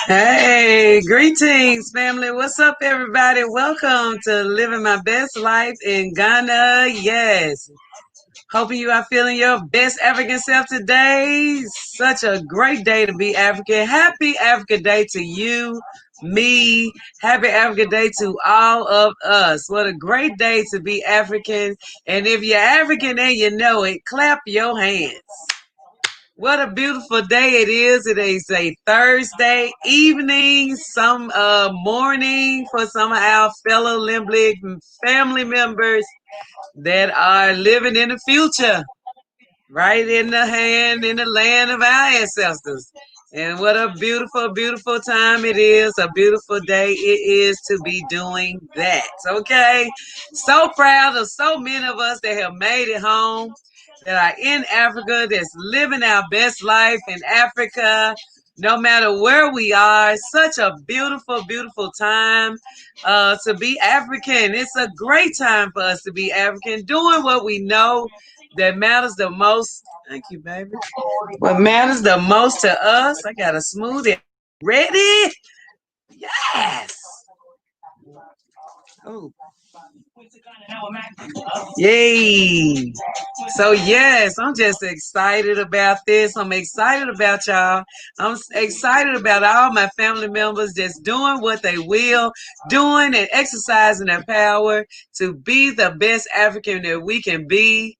Hey, greetings, family. What's up, everybody? Welcome to Living My Best Life in Ghana. Yes. Hoping you are feeling your best African self today. Such a great day to be African. Happy African Day to you, me. Happy African Day to all of us. What a great day to be African. And if you're African and you know it, clap your hands. What a beautiful day it is. It is a Thursday evening, some morning for some of our fellow LMBLIG family members that are living in the future, right in the land of our ancestors. And what a beautiful, beautiful time it is, a beautiful day it is to be doing that, okay? So proud of so many of us that have made it home, that are in Africa, that's living our best life in Africa, no matter where we are. Such a beautiful, beautiful time to be African. It's a great time for us to be African, doing what we know that matters the most. Thank you, baby. What matters the most to us. I got a smoothie. Ready? Yes. Oh. Yay. So yes, I'm just excited about this. I'm excited about y'all. I'm excited about all my family members just doing what they will, doing and exercising their power to be the best African that we can be.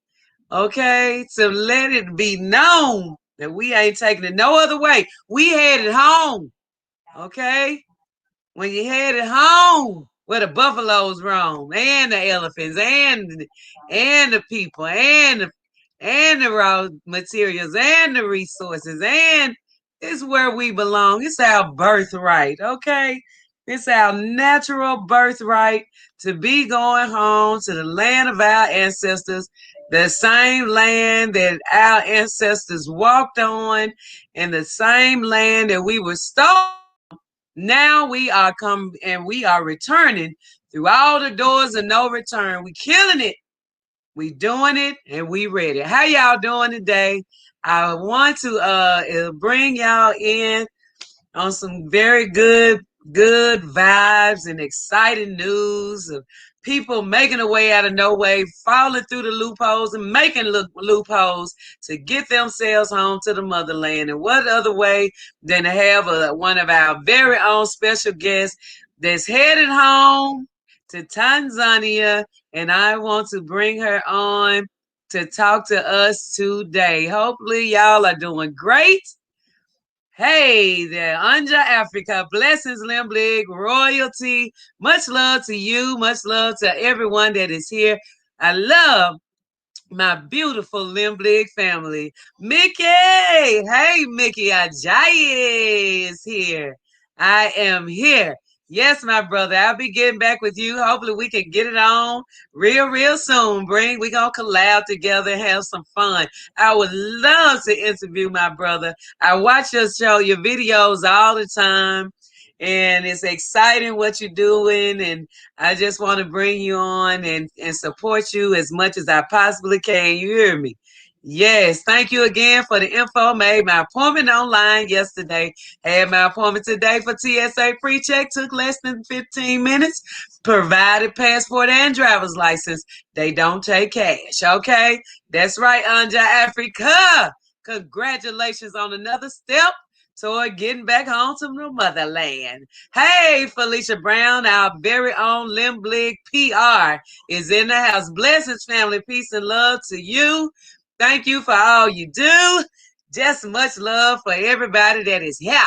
Okay, to let it be known that we ain't taking it no other way. We headed home. Okay, when you headed home, where the buffaloes roam, and the elephants, and the people, and the raw materials, and the resources, and it's where we belong. It's our birthright. Okay, it's our natural birthright to be going home to the land of our ancestors, the same land that our ancestors walked on, and the same land that we were stolen. Now we are come and we are returning through all the doors of no return. We killing it. We doing it and we ready. How y'all doing today? I want to bring y'all in on some very good vibes and exciting news of people making a way out of no way, falling through the loopholes and making loopholes to get themselves home to the motherland. And what other way than to have one of our very own special guests that's headed home to Tanzania, and I want to bring her on to talk to us today. Hopefully y'all are doing great. Hey there, Anja Africa, blessings, LMBLIG, royalty. Much love to you, much love to everyone that is here. I love my beautiful LMBLIG family. Mickey, hey, Mickey Ajayi is here. I am here. Yes, my brother, I'll be getting back with you. Hopefully we can get it on real soon. We're going to collab together and have some fun. I would love to interview my brother. I watch your show, your videos all the time, and it's exciting what you're doing, and I just want to bring you on and support you as much as I possibly can. You hear me? Yes, thank you again for the info. Made my appointment online yesterday. Had my appointment today for TSA pre-check. Took less than 15 minutes. Provided passport and driver's license. They don't take cash. Okay, that's right, Anja Africa. Congratulations on another step toward getting back home to the motherland. Hey, Felicia Brown, our very own LMBLIG PR is in the house. Blessings, family, peace and love to you. Thank you for all you do. Just much love for everybody that is here.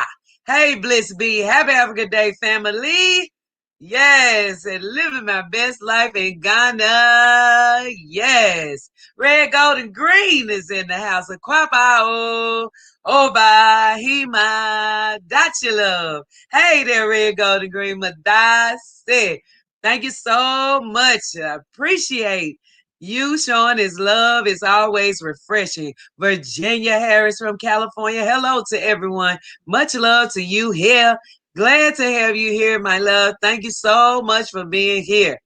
Hey, Bliss B, happy African Day, family. Yes, and living my best life in Ghana. Yes. Red, gold, and green is in the house. Aquapao. Oba, Hima, Dachi love. Hey there, Red, gold, and green. Madasi. Thank you so much. I appreciate you showing his love. Is always refreshing. Virginia Harris from California. Hello to everyone. Much love to you here. Glad to have you here, my love. Thank you so much for being here.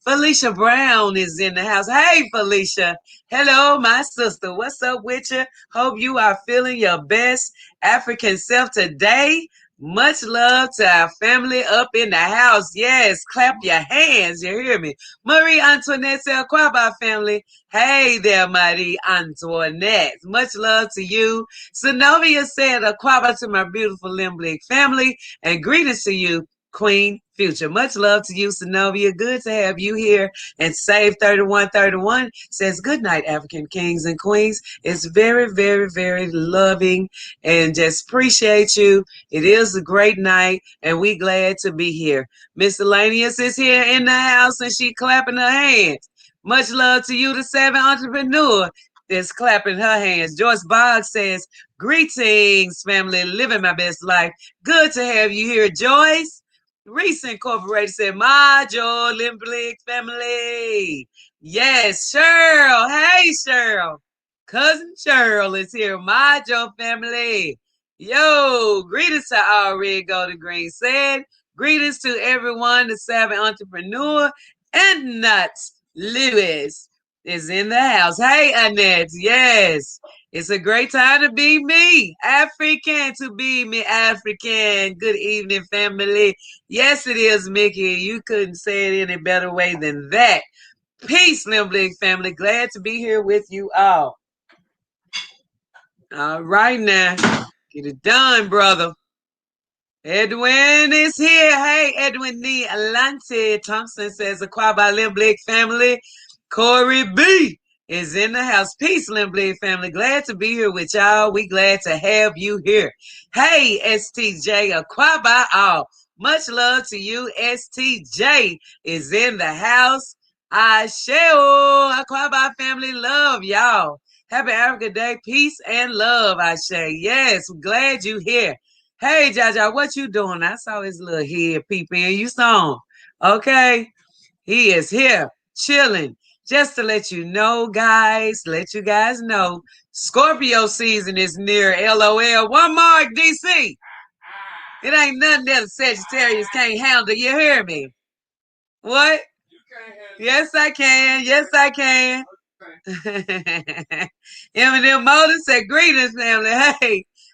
Felicia Brown is in the house. Hey, Felicia. Hello, my sister. What's up with you? Hope you are feeling your best African self today. Much love to our family up in the house. Yes, clap your hands. You hear me? Marie Antoinette Selquaba family. Hey there, Marie Antoinette. Much love to you. Zenobia said, Aquaba to my beautiful LMBLIG family, and greetings to you, Queen PhuCha. Much love to you, Zenobia. Good to have you here. And Save 3131 says, good night, African kings and queens. It's very, very, very loving and just appreciate you. It is a great night, and we glad to be here. Miscellaneous is here in the house, and she clapping her hands. Much love to you, the savvy entrepreneur that's clapping her hands. Joyce Boggs says, greetings, family, living my best life. Good to have you here, Joyce. Reese Incorporated said, my Joe LMBLIG family. Yes, Cheryl. Hey, Cheryl. Cousin Cheryl is here. My Joe family. Yo, greetings to all Red Golden Green said. Greetings to everyone, the savvy entrepreneur. And Nuts Lewis is in the house. Hey, Annette. Yes. It's a great time to be me. African to be me. African. Good evening, family. Yes, it is, Mickey. You couldn't say it any better way than that. Peace, LMBLIG family. Glad to be here with you all. All right now. Get it done, brother. Edwin is here. Hey, Edwin Nee Alante Thompson says, Aquaba LMBLIG family. Corey B is in the house. Peace, LMBLIG family. Glad to be here with y'all. We glad to have you here. Hey, STJ Aquaba all. Much love to you. STJ is in the house. Asheo Aquaba family. Love y'all. Happy Africa Day. Peace and love, Ashe. Yes, glad you here. Hey, Jaja, what you doing? I saw his little head peeping. You saw him. Okay. He is here, chilling. Just to let you know, guys, let you guys know, Scorpio season is near. LOL. One mark, DC. It ain't nothing that a Sagittarius can't handle. You hear me? What? Yes, I can. Yes, I can. Eminem Motors said, greetings, family.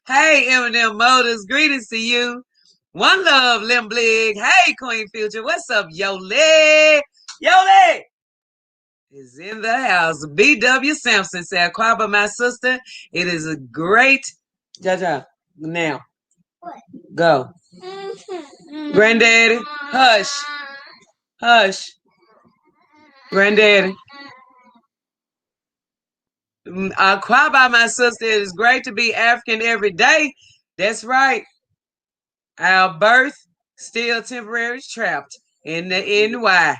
Hey, Eminem Motors, greetings to you. One love, LMBLIG. Hey, Queen PhuCha. What's up, Yole? Yole is in the house. BW Sampson said, Aquaba, my sister, it is a great. Jaja, now. What? Go. Granddaddy, hush. Hush. Granddaddy. Aquaba, my sister, it is great to be African every day. That's right. Our birth still temporarily trapped in the NY.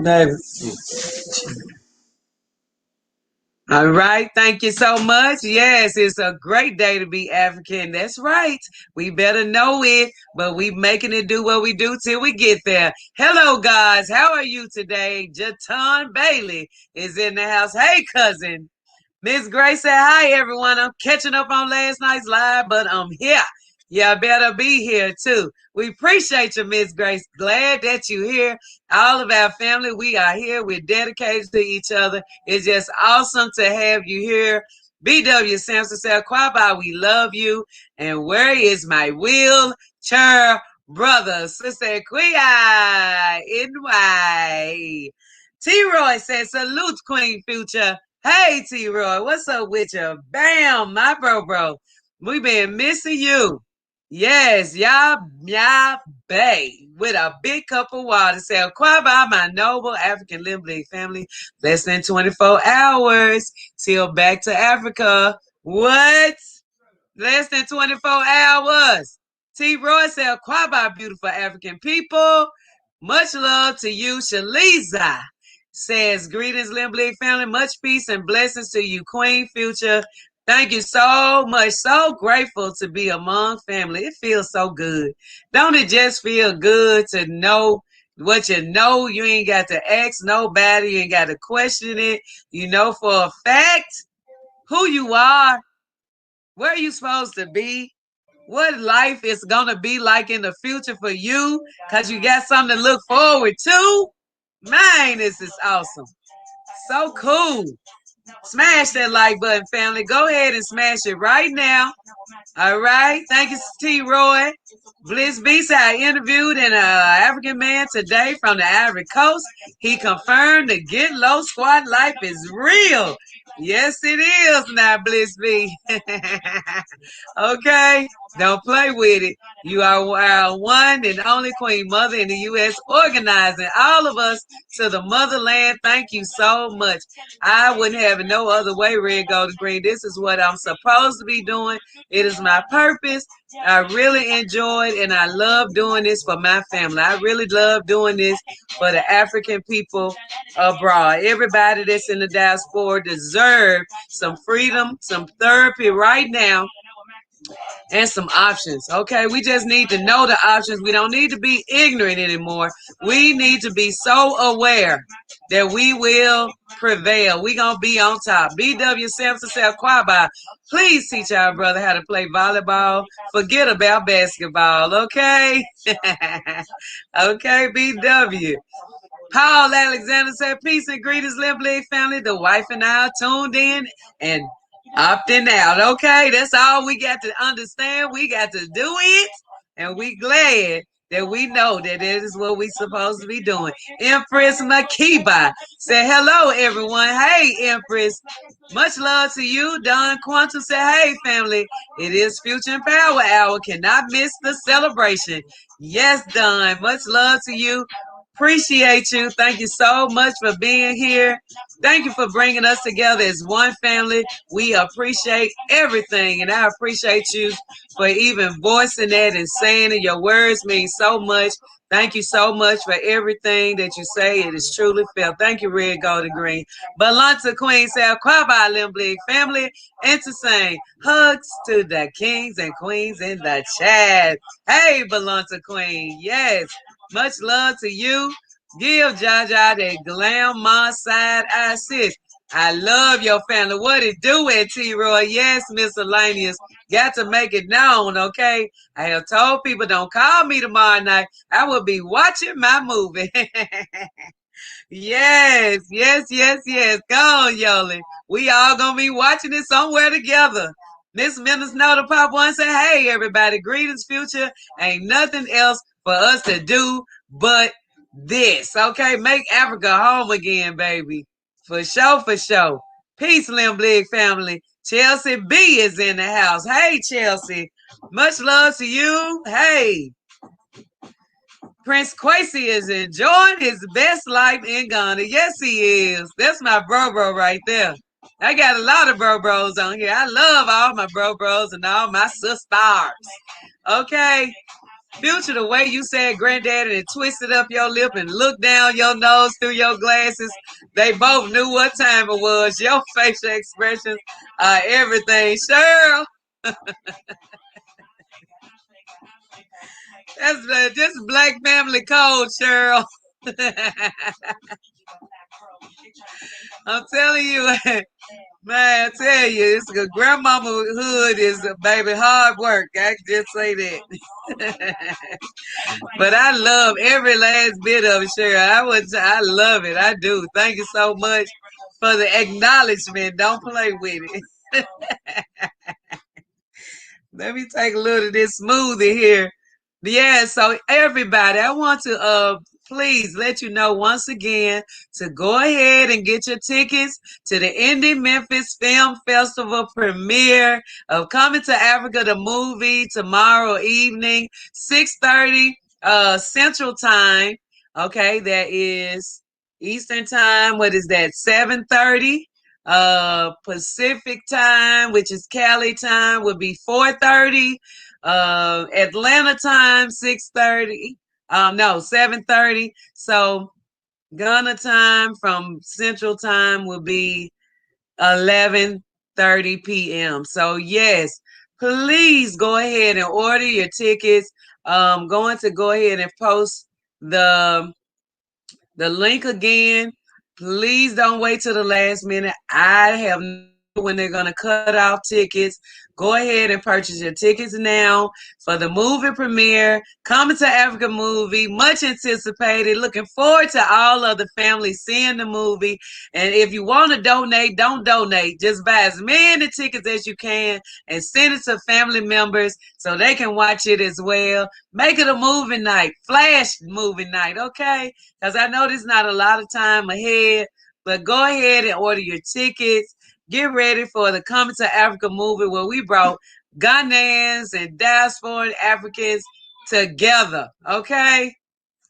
Baby. All right. Thank you so much. Yes, it's a great day to be African. That's right. We better know it, but we making it do what we do till we get there. Hello, guys. How are you today? Jaton Bailey is in the house. Hey, cousin. Miss Grace said, hi, everyone. I'm catching up on last night's live, but I'm here. Yeah, better be here, too. We appreciate you, Miss Grace. Glad that you're here. All of our family, we are here. We're dedicated to each other. It's just awesome to have you here. BW Sampson said, Quaba, we love you. And where is my wheelchair brother? Sister Quia, NY. T-Roy says, salute, Queen PhuCha. Hey, T-Roy, what's up with you? Bam, my bro. We been missing you. Yes, y'all bay with a big cup of water. Say, Aquaba, my noble African LMBLIG family. Less than 24 hours till back to Africa. What? Less than 24 hours. T. Roy said, Aquaba, beautiful African people. Much love to you, Shaliza. Says, greetings, LMBLIG family. Much peace and blessings to you, Queen PhuCha. Thank you so much. So grateful to be among family. It feels so good. Don't it just feel good to know what you know? You ain't got to ask nobody. You ain't got to question it. You know for a fact who you are, where you supposed to be, what life is going to be like in the future for you, because you got something to look forward to. Man, this is awesome. So cool. Smash that like button, family. Go ahead and smash it right now. All right. Thank you, T. Roy. Bliss Beast, I interviewed an African man today from the Ivory Coast. He confirmed the get low squat life is real. Yes, it is now, Bliss B. Okay, don't play with it. You are our one and only Queen Mother in the U.S. organizing all of us to the motherland. Thank you so much. I wouldn't have it no other way, Red, Gold, and Green. This is what I'm supposed to be doing. It is my purpose. I really enjoyed and I love doing this for my family. I really love doing this for the African people abroad. Everybody that's in the diaspora deserves some freedom, some therapy right now, and some options. Okay, we just need to know the options. We don't need to be ignorant anymore. We need to be so aware that we will prevail. We gonna be on top. BW Samson said, Kwaba, please teach our brother how to play volleyball. Forget about basketball. Okay. Okay, BW. Paul Alexander said, peace and greetings, LMBLIG family. The wife and I are tuned in and opting out. Okay, that's all we got to understand. We got to do it, and we glad that we know that it is what we supposed to be doing. Empress Makiba said, hello, everyone. Hey, Empress. Much love to you. Don Quantum said, hey, family. It is PhuCha and Powwah Hour. Cannot miss the celebration. Yes, Don. Much love to you. Appreciate you. Thank you so much for being here. Thank you for bringing us together as one family. We appreciate everything, and I appreciate you for even voicing that and saying it. Your words mean so much. Thank you so much for everything that you say. It is truly felt. Thank you, Red, Gold, and Green. Balanta Queen said, Kwaba LMBLIG family, and to sing hugs to the kings and queens in the chat. Hey, Balanta Queen. Yes. Much love to you. Give Jaja that glam my side assist. I love your family. What it do at T-Roy? Yes, miscellaneous. Got to make it known, okay? I have told people don't call me tomorrow night. I will be watching my movie. Yes, yes, yes, yes. Go on, Yoli. We all gonna be watching it somewhere together. Miss Minnesota Pop One say, hey everybody, greetings, PhuCha. Ain't nothing else for us to do but this. Okay, make Africa home again, baby. For sure, for sure. Peace, LMBLIG family. Chelsea B is in the house. Hey, Chelsea. Much love to you. Hey. Prince Kwesi is enjoying his best life in Ghana. Yes, he is. That's my bro right there. I got a lot of bros on here. I love all my bros and all my sisters. Okay. PhuCha, the way you said granddaddy and twisted up your lip and looked down your nose through your glasses, they both knew what time it was. Your facial expressions are everything. Cheryl. That's just black family code, Cheryl. I'm telling you, man, I tell you, it's a grandmama hood is a baby hard work. I can just say that. But I love every last bit of it, Cheryl. I love it. I do. Thank you so much for the acknowledgement. Don't play with it. Let me take a little of this smoothie here. Yeah, so everybody, I want to please let you know once again to go ahead and get your tickets to the Indie Memphis Film Festival premiere of Coming to Africa, the movie, tomorrow evening, 6:30 Central Time. Okay, that is Eastern Time. What is that? 7:30 Pacific Time, which is Cali time, would be 4:30. Atlanta time 6:30. No, 7:30. So Ghana time from Central Time will be 11:30 p.m. So yes, please go ahead and order your tickets. Going to go ahead and post the link again. Please don't wait till the last minute. I have no when they're going to cut off tickets. Go ahead and purchase your tickets now for the movie premiere, Coming to Africa movie, much anticipated. Looking forward to all of the family seeing the movie. And if you want to donate, don't donate. Just buy as many tickets as you can and send it to family members so they can watch it as well. Make it a movie night, flash movie night, okay? Because I know there's not a lot of time ahead, but go ahead and order your tickets. Get ready for the Coming to Africa movie where we brought Ghanaians and diaspora Africans together, okay?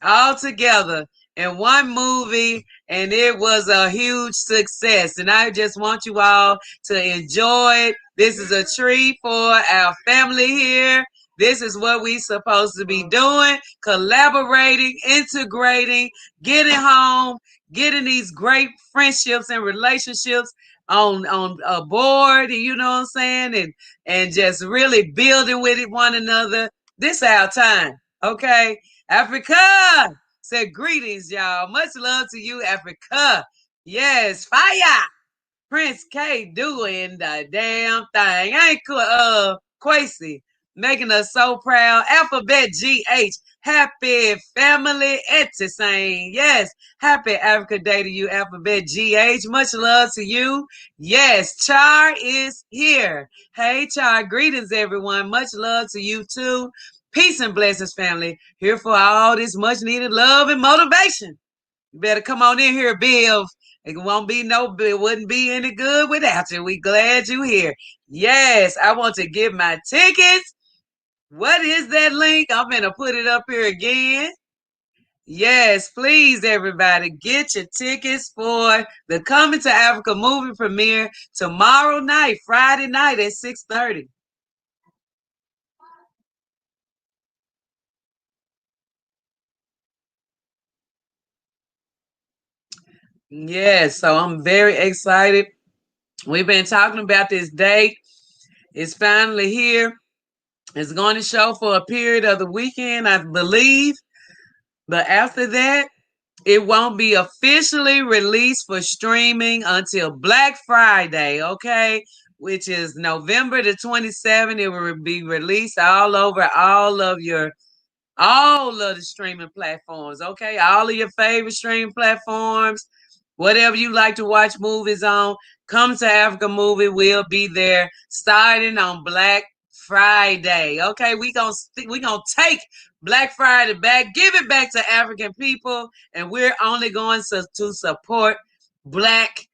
All together in one movie, and it was a huge success. And I just want you all to enjoy it. This is a treat for our family here. This is what we supposed to be doing, collaborating, integrating, getting home, getting these great friendships and relationships on a board, you know what I'm saying, and just really building with one another. This our time, okay? Africa said greetings, y'all. Much love to you, Africa. Yes, fire. Prince K doing the damn thing. Ain't Quasi making us so proud. Alphabet GH. Happy family Etisane. Yes. Happy Africa Day to you, Alphabet GH. Much love to you. Yes, Char is here. Hey, Char. Greetings, everyone. Much love to you, too. Peace and blessings, family. Here for all this much needed love and motivation. You better come on in here, Bill. It wouldn't be any good without you. We glad you here. Yes, I want to get my tickets. What is that link? I'm going to put it up here again. Yes, please, everybody, get your tickets for the Coming to Africa movie premiere tomorrow night, Friday night at 6:30. Yes, so I'm very excited. We've been talking about this date. It's finally here. It's going to show for a period of the weekend, I believe. But after that, it won't be officially released for streaming until Black Friday, okay? Which is November the 27th. It will be released all over all of the streaming platforms, okay? All of your favorite streaming platforms, whatever you like to watch movies on, Come to Africa movie will be there starting on Black Friday. Okay, we gonna take Black Friday back, give it back to African people, and we're only going to support Black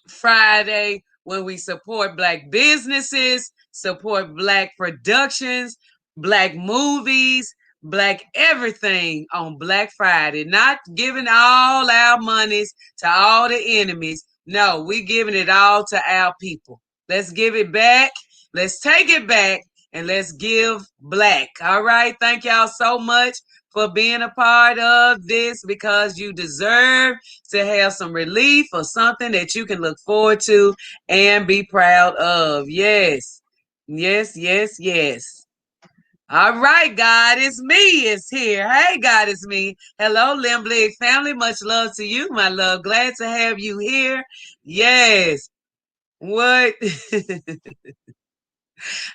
Friday when we support Black businesses, support Black productions, Black movies, Black everything on Black Friday. Not giving all our monies to all the enemies. No, we're giving it all to our people. Let's give it back. Let's take it back and let's give Black. All right. Thank y'all so much for being a part of this, because you deserve to have some relief or something that you can look forward to and be proud of. Yes. Yes, yes, yes. All right, God, it's me. It's here. Hey, God, it's me. Hello, LMBLIG family. Much love to you, my love. Glad to have you here. Yes. What?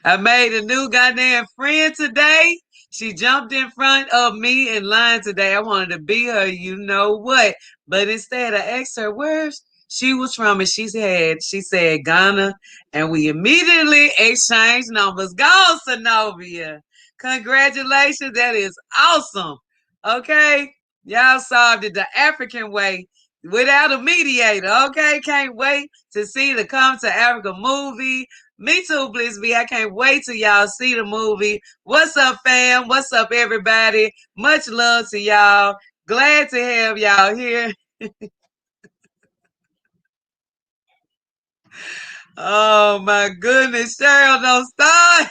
I made a new goddamn friend today. She jumped in front of me in line today. I wanted to be her, you know what? But instead, I asked her where she was from, and she said Ghana, and we immediately exchanged numbers. Go, Zenobia. Congratulations. That is awesome. Okay. Y'all solved it the African way without a mediator. Okay. Can't wait to see the Come to Africa movie. Me too, Blissby. I can't wait till y'all see the movie. What's up, fam? What's up, everybody? Much love to y'all. Glad to have y'all here. Oh my goodness, Cheryl, don't start.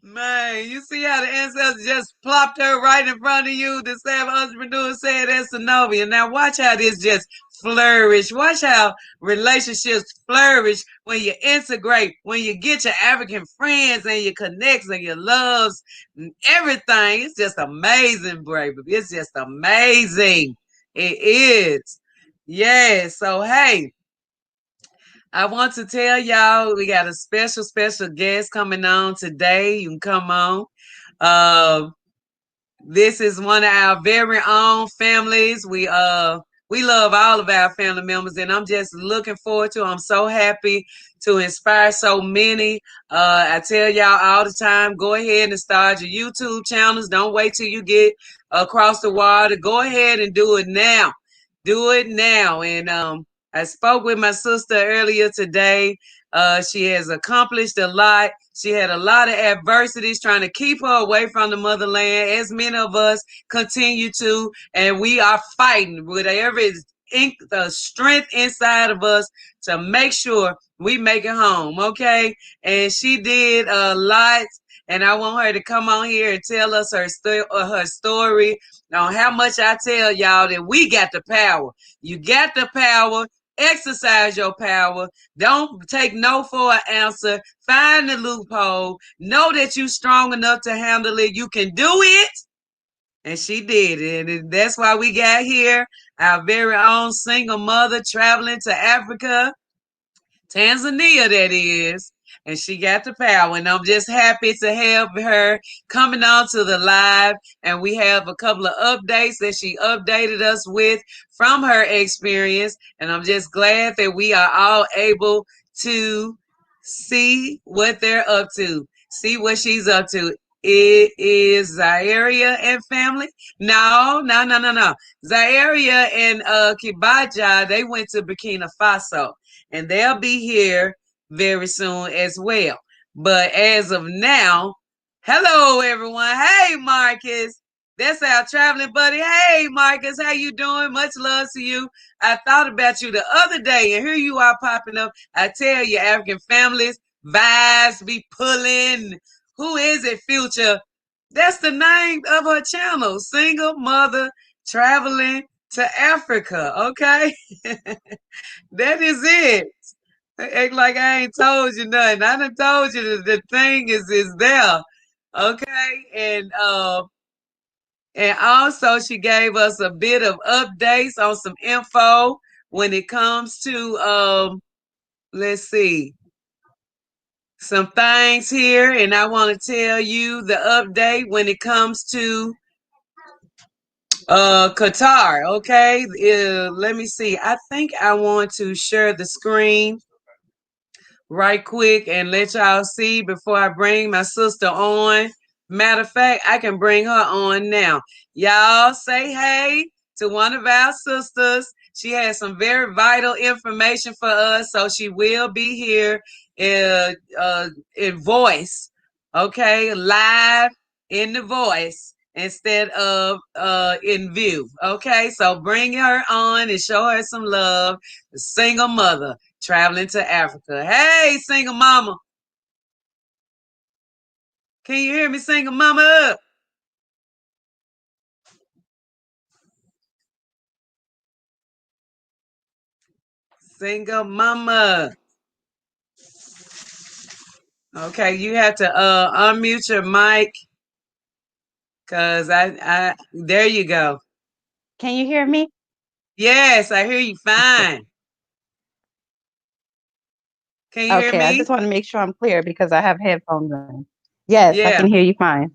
Man, you see how the ancestors just plopped her right in front of you? The Savage entrepreneur said that's Zenobia. Now watch how this just flourish. Watch how relationships flourish when you integrate, when you get your African friends and your connects and your loves and everything. It's just amazing, baby. It's just amazing. It is. Yes. So hey, I want to tell y'all we got a special guest coming on today. You can come on. Uh, this is one of our very own families. We love all of our family members, and I'm just looking forward to. I'm so happy to inspire so many. I tell y'all all the time, go ahead and start your YouTube channels. Don't wait till you get across the water. Go ahead and do it now. Do it now. And I spoke with my sister earlier today. She has accomplished a lot. She had a lot of adversities trying to keep her away from the motherland, as many of us continue to, and we are fighting with every the strength inside of us to make sure we make it home, okay? And she did a lot, and I want her to come on here and tell us her story on how much I tell y'all that we got the power. You got the power. Exercise your power. Don't take no for an answer. Find the loophole. Know that you're strong enough to handle it. You can do it. And she did it. And that's why we got here our very own single mother traveling to Africa. Tanzania, that is. And she got the power. And I'm just happy to have her coming on to the live. And we have a couple of updates that she updated us with from her experience. And I'm just glad that we are all able to see what they're up to, see what she's up to. It is Zaire and family. No. Zaire and Kibaja, they went to Burkina Faso and they'll be here very soon as well. But as of now, hello everyone. Hey Marcus. That's our traveling buddy. Hey Marcus, how you doing? Much love to you. I thought about you the other day and here you are popping up. I tell you, African families, vibes be pulling. Who is it, PhuCha? That's the name of her channel. Single mother traveling to Africa. Okay. That is it. Act like I ain't told you nothing. I done told you that the thing is there. Okay. And also she gave us a bit of updates on some info when it comes to let's see, some things here. And I want to tell you the update when it comes to Qatar. Okay. Let me see. I think I want to share the screen right quick and let y'all see before I bring my sister on. Matter of fact, I can bring her on now. Y'all say hey to one of our sisters. She has some very vital information for us, so she will be here in voice, okay, live in the voice instead of in view. Okay, so bring her on and show her some love. The single mother traveling to Africa. Hey, single mama. Can you hear me, single mama up? Single mama. Okay, you have to unmute your mic because I there you go. Can you hear me? Yes, I hear you fine. Can you hear Okay, I me? just want to make sure I'm clear because I have headphones in. Yes, I can Yeah. hear you fine.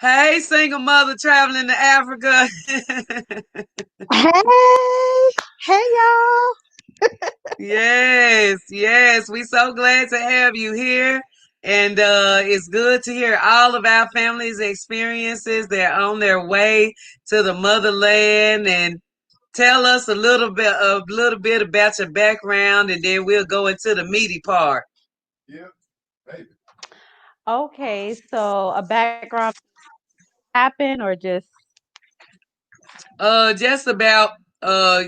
Hey, single mother traveling to Africa. Hey, hey y'all. Yes. We so glad to have you here. And it's good to hear all of our families' experiences. They're on their way to the motherland and tell us a little bit about your background and then we'll go into the meaty part. Okay, so a background happen or just Just about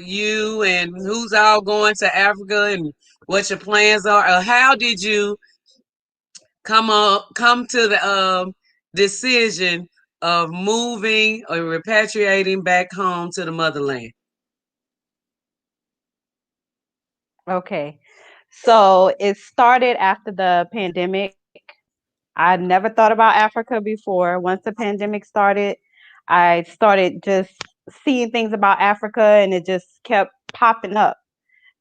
you and who's all going to Africa and what your plans are. How did you come to the decision of moving or repatriating back home to the motherland? okay. So it started after the pandemic. I never thought about Africa before. Once the pandemic started, I started just seeing things about Africa, and it just kept popping up.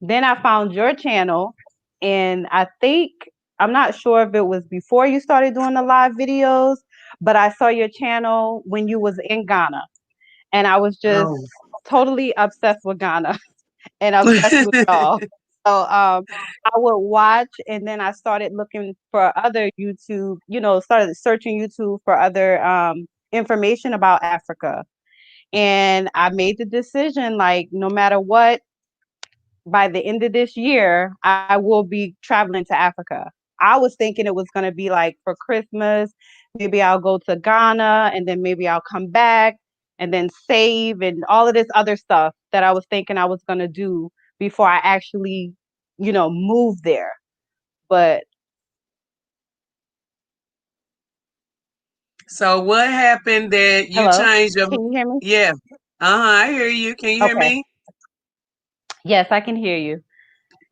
Then I found your channel, and I think, I'm not sure if it was before you started doing the live videos, but I saw your channel when you was in Ghana, and I was just Oh. totally obsessed with Ghana and obsessed with y'all. So I would watch, and then I started looking for other YouTube, started searching YouTube for other information about Africa. And I made the decision, like, no matter what, by the end of this year, I will be traveling to Africa. I was thinking it was going to be like for Christmas. Maybe I'll go to Ghana and then maybe I'll come back and then save and all of this other stuff that I was thinking I was going to do before I actually, move there. But So what happened that you hello, changed your? can you hear me? Yeah. I hear you. Can you hear Okay. me? Yes, I can hear you.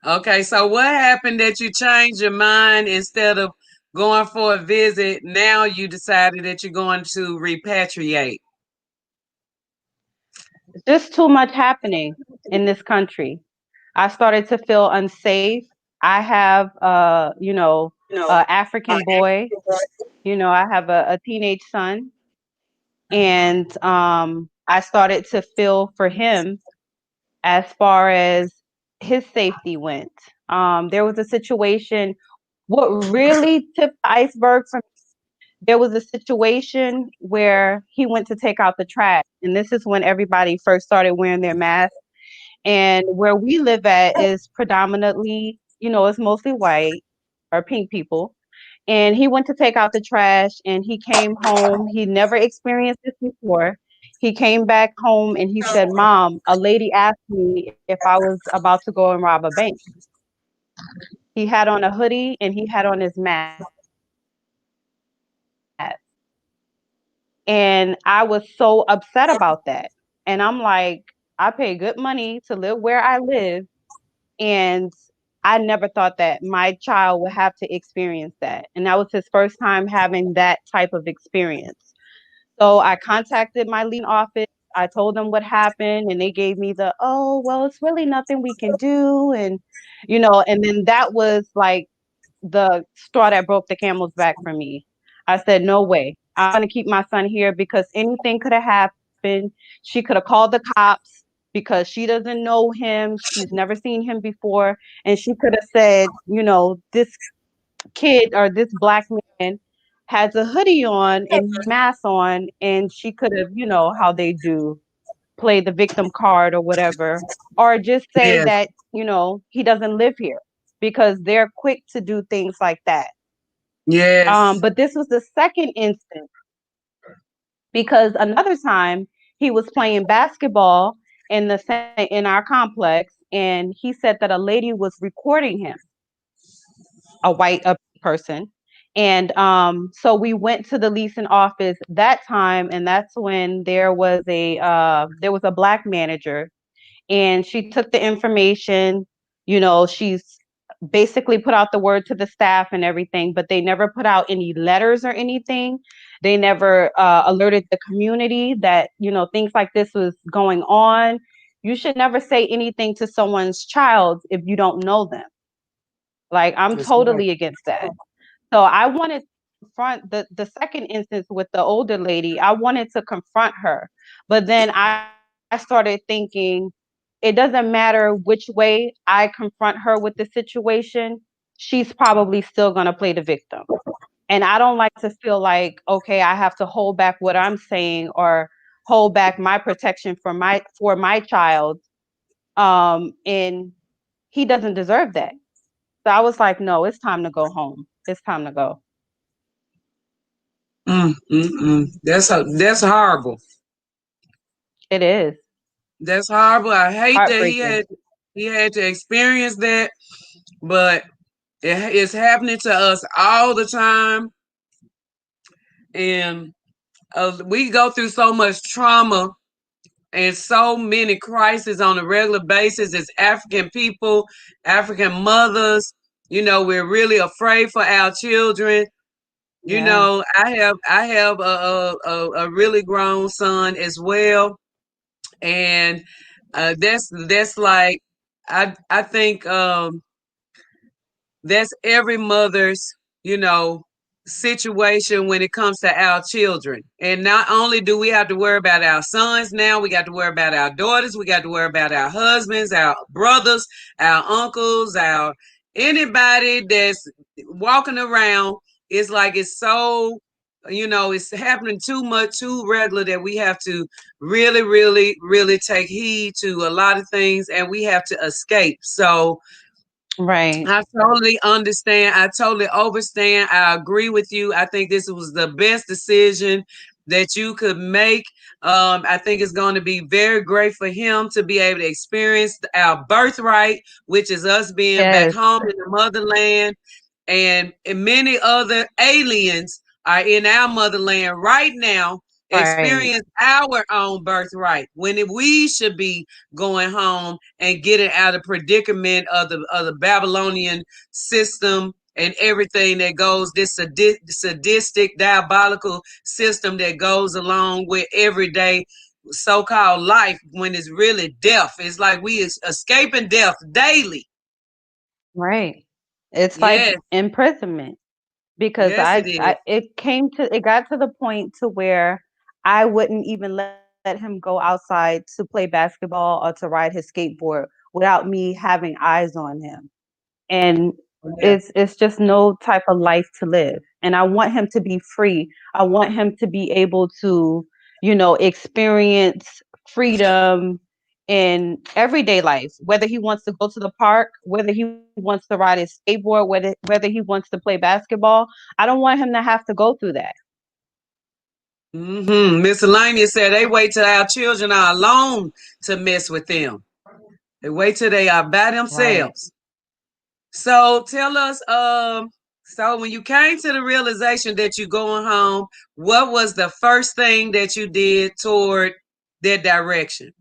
Okay. So what happened that you changed your mind instead of going for a visit? Now you decided that you're going to repatriate. Just too much happening in this country. I started to feel unsafe. I have, a African boy. I have a teenage son, and I started to feel for him as far as his safety went. There was a situation. What really tipped the iceberg for me, there was a situation where he went to take out the trash, and this is when everybody first started wearing their masks. And where we live at is predominantly, it's mostly white or pink people. And he went to take out the trash, and he came home. He never experienced this before. He came back home and he said, "Mom, a lady asked me if I was about to go and rob a bank." He had on a hoodie and he had on his mask. And I was so upset about that. And I'm like, I pay good money to live where I live. And I never thought that my child would have to experience that. And that was his first time having that type of experience. So I contacted my legal office. I told them what happened, and they gave me the, "Oh, well, it's really nothing we can do." And then that was like the straw that broke the camel's back for me. I said, "No way. I'm going to keep my son here because anything could have happened. She could have called the cops because she doesn't know him. She's never seen him before. And she could have said, this kid or this black man has a hoodie on and mask on, and she could have, how they do, play the victim card or whatever, or just say Yes. that, he doesn't live here because they're quick to do things like that. Yes. But this was the second instance because another time he was playing basketball in our complex, and he said that a lady was recording him, a person. And so we went to the leasing office that time, and that's when there was a black manager, and she took the information. She's basically put out the word to the staff and everything, but they never put out any letters or anything. They never alerted the community that things like this was going on. You should never say anything to someone's child if you don't know them. Like, I'm That's right. totally against that. So I wanted to confront the second instance with the older lady. I wanted to confront her, but then I started thinking it doesn't matter which way I confront her with the situation. She's probably still going to play the victim. And I don't like to feel like, okay, I have to hold back what I'm saying or hold back my protection for my child. And he doesn't deserve that. So I was like, no, it's time to go home. It's time to go. That's horrible. It is That's horrible. I hate that heartbreaking. he had to experience that, but it's happening to us all the time, and we go through so much trauma and so many crises on a regular basis as African people, African mothers. We're really afraid for our children. Yeah. I have a really grown son as well, And that's like I think that's every mother's, you know, situation when it comes to our children. And not only do we have to worry about our sons now, we got to worry about our daughters, we got to worry about our husbands, our brothers, our uncles, our anybody that's walking around. It's like it's so, you know, it's happening too much, too regular that we have to really, really, really take heed to a lot of things and we have to escape. So Right. I totally understand. I totally understand. I agree with you. I think this was the best decision that you could make. I think it's going to be very great for him to be able to experience our birthright, which is us being back Yes. home in the motherland, and many other aliens are in our motherland right now Right. experience our own birthright when we should be going home and getting out of predicament of the Babylonian system and everything that goes this sadistic diabolical system that goes along with everyday so-called life when it's really death. It's like we is escaping death daily. Right. It's like Yes, imprisonment because yes it is. it got to the point to where I wouldn't even let him go outside to play basketball or to ride his skateboard without me having eyes on him. And Yeah. it's just no type of life to live. And I want him to be free. I want him to be able to, experience freedom in everyday life, whether he wants to go to the park, whether he wants to ride his skateboard, whether he wants to play basketball. I don't want him to have to go through that. Miscellaneous said they wait till our children are alone to mess with them. They wait till they are by Right. themselves. So tell us, so when you came to the realization that you're going home, what was the first thing that you did toward that direction?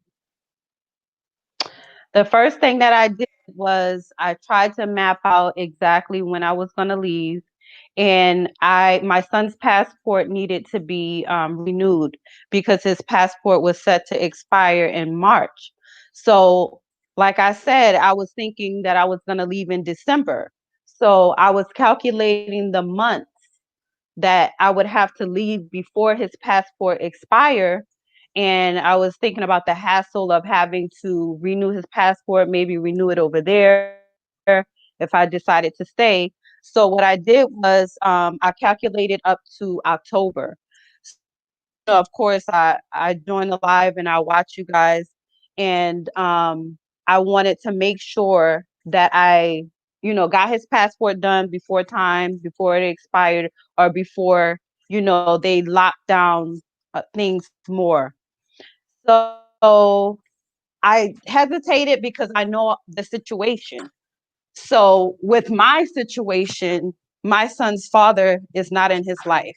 The first thing that I did was I tried to map out exactly when I was going to leave, and I my son's passport needed to be renewed because his passport was set to expire in March. So, like I said, I was thinking that I was going to leave in December. So I was calculating the months that I would have to leave before his passport expire. And I was thinking about the hassle of having to renew his passport, maybe renew it over there if I decided to stay. So what I did was I calculated up to October. So, of course, I joined the live and I watch you guys. And I wanted to make sure that I, got his passport done before time, before it expired, or before, they locked down things more. So I hesitated because I know the situation. So with my situation, my son's father is not in his life.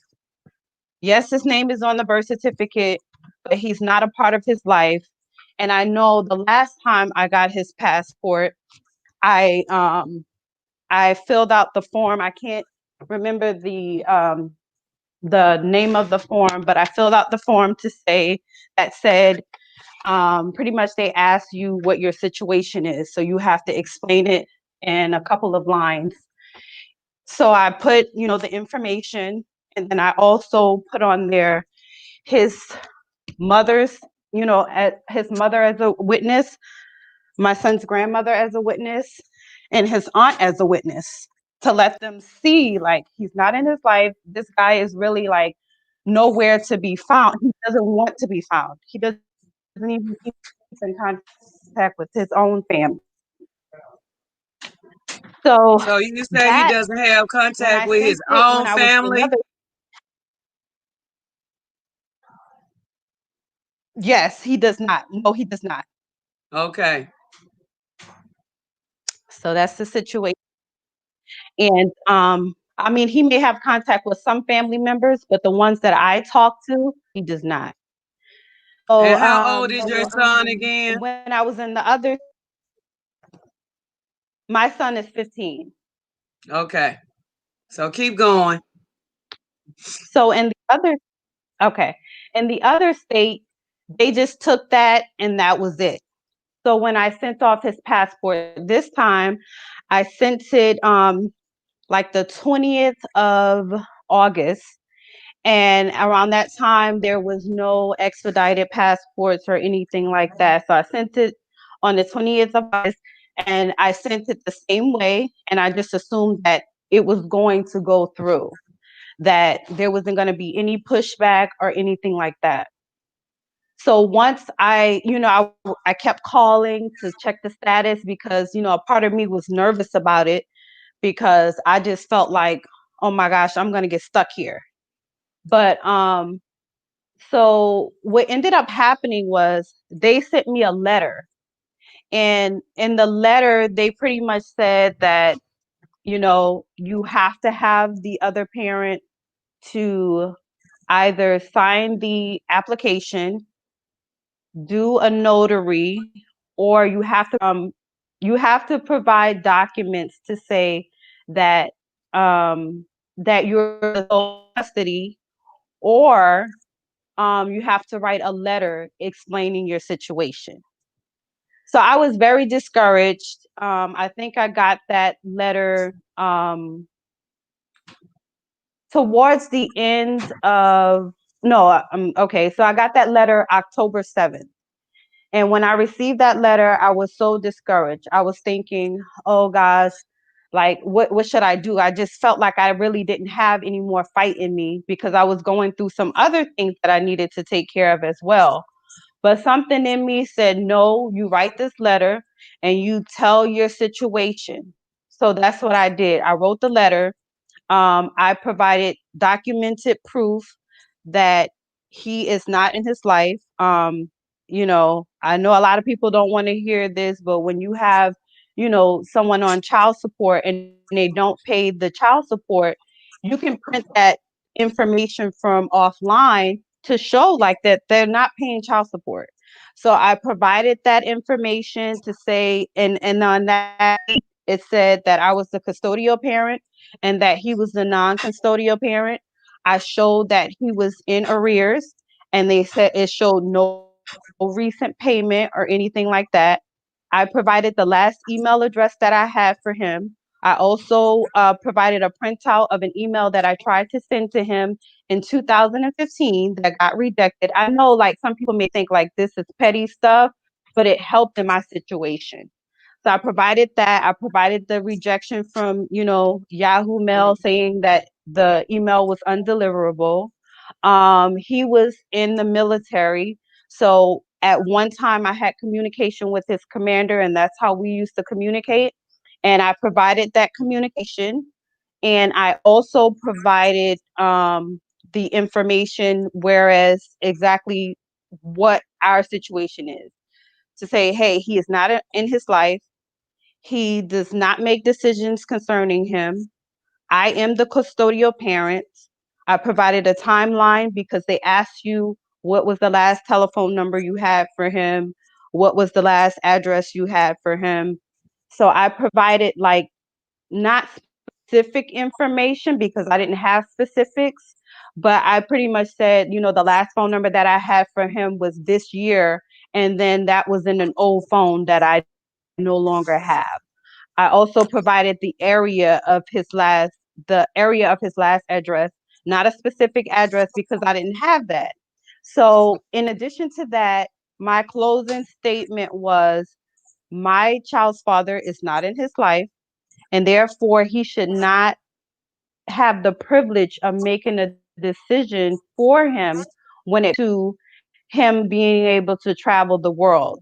Yes, his name is on the birth certificate, but he's not a part of his life. And I know the last time I got his passport, I I filled out the form. I can't remember the name of the form, but I filled out the form to say that said pretty much they ask you what your situation is. So you have to explain it in a couple of lines. So I put, the information, and then I also put on there his mother's, his mother as a witness, my son's grandmother as a witness, and his aunt as a witness to let them see like he's not in his life. This guy is really like nowhere to be found. He doesn't want to be found. He doesn't even keep in contact with his own family. So So you say that he doesn't have when I contact with sent his it, when own I was in family? another, yes, he does not. No, he does not. Okay. So that's the situation. And I mean, he may have contact with some family members, but the ones that I talk to, he does not. So And how old is your son again? when I was in the other, my son is 15. Okay. So keep going. So in the other, okay, in the other state, They just took that and that was it. So when I sent off his passport this time, I sent it like the 20th of August. And around that time, there was no expedited passports or anything like that. So I sent it on the 20th of August, and I sent it the same way. And I just assumed that it was going to go through, that there wasn't going to be any pushback or anything like that. So once I kept calling to check the status because, a part of me was nervous about it because I just felt like, oh my gosh, I'm going to get stuck here. But so what ended up happening was they sent me a letter. And in the letter, they pretty much said that, you have to have the other parent to either sign the application, do a notary, or you have to provide documents to say that that you're the sole custody, or you have to write a letter explaining your situation. So I was very discouraged. I think I got that letter towards the end of no, okay. So I got that letter October 7th. And when I received that letter, I was so discouraged. I was thinking, oh gosh, like what should I do? I just felt like I really didn't have any more fight in me because I was going through some other things that I needed to take care of as well. But something in me said, no, you write this letter and you tell your situation. So that's what I did. I wrote the letter. I provided documented proof that he is not in his life. I know a lot of people don't want to hear this, but when you have, someone on child support and they don't pay the child support, you can print that information from offline to show like that they're not paying child support. So I provided that information to say, and on that sheet, it said that I was the custodial parent and that he was the non-custodial parent. I showed that he was in arrears, and they said it showed no recent payment or anything like that. I provided the last email address that I had for him. I also provided a printout of an email that I tried to send to him in 2015 that got rejected. I know like some people may think like this is petty stuff, but it helped in my situation. So I provided that. I provided the rejection from, Yahoo Mail saying that the email was undeliverable. He was in the military. So at one time I had communication with his commander, and that's how we used to communicate. And I provided that communication. And I also provided the information, whereas exactly what our situation is, to say, hey, he is not in his life. He does not make decisions concerning him. I am the custodial parent. I provided a timeline because they asked you what was the last telephone number you had for him, what was the last address you had for him. So I provided like not specific information because I didn't have specifics, but I pretty much said, the last phone number that I had for him was this year. And then that was in an old phone that I no longer have. I also provided the area of his last address, not a specific address because I didn't have that. So in addition to that, my closing statement was my child's father is not in his life, and therefore he should not have the privilege of making a decision for him when it to him being able to travel the world,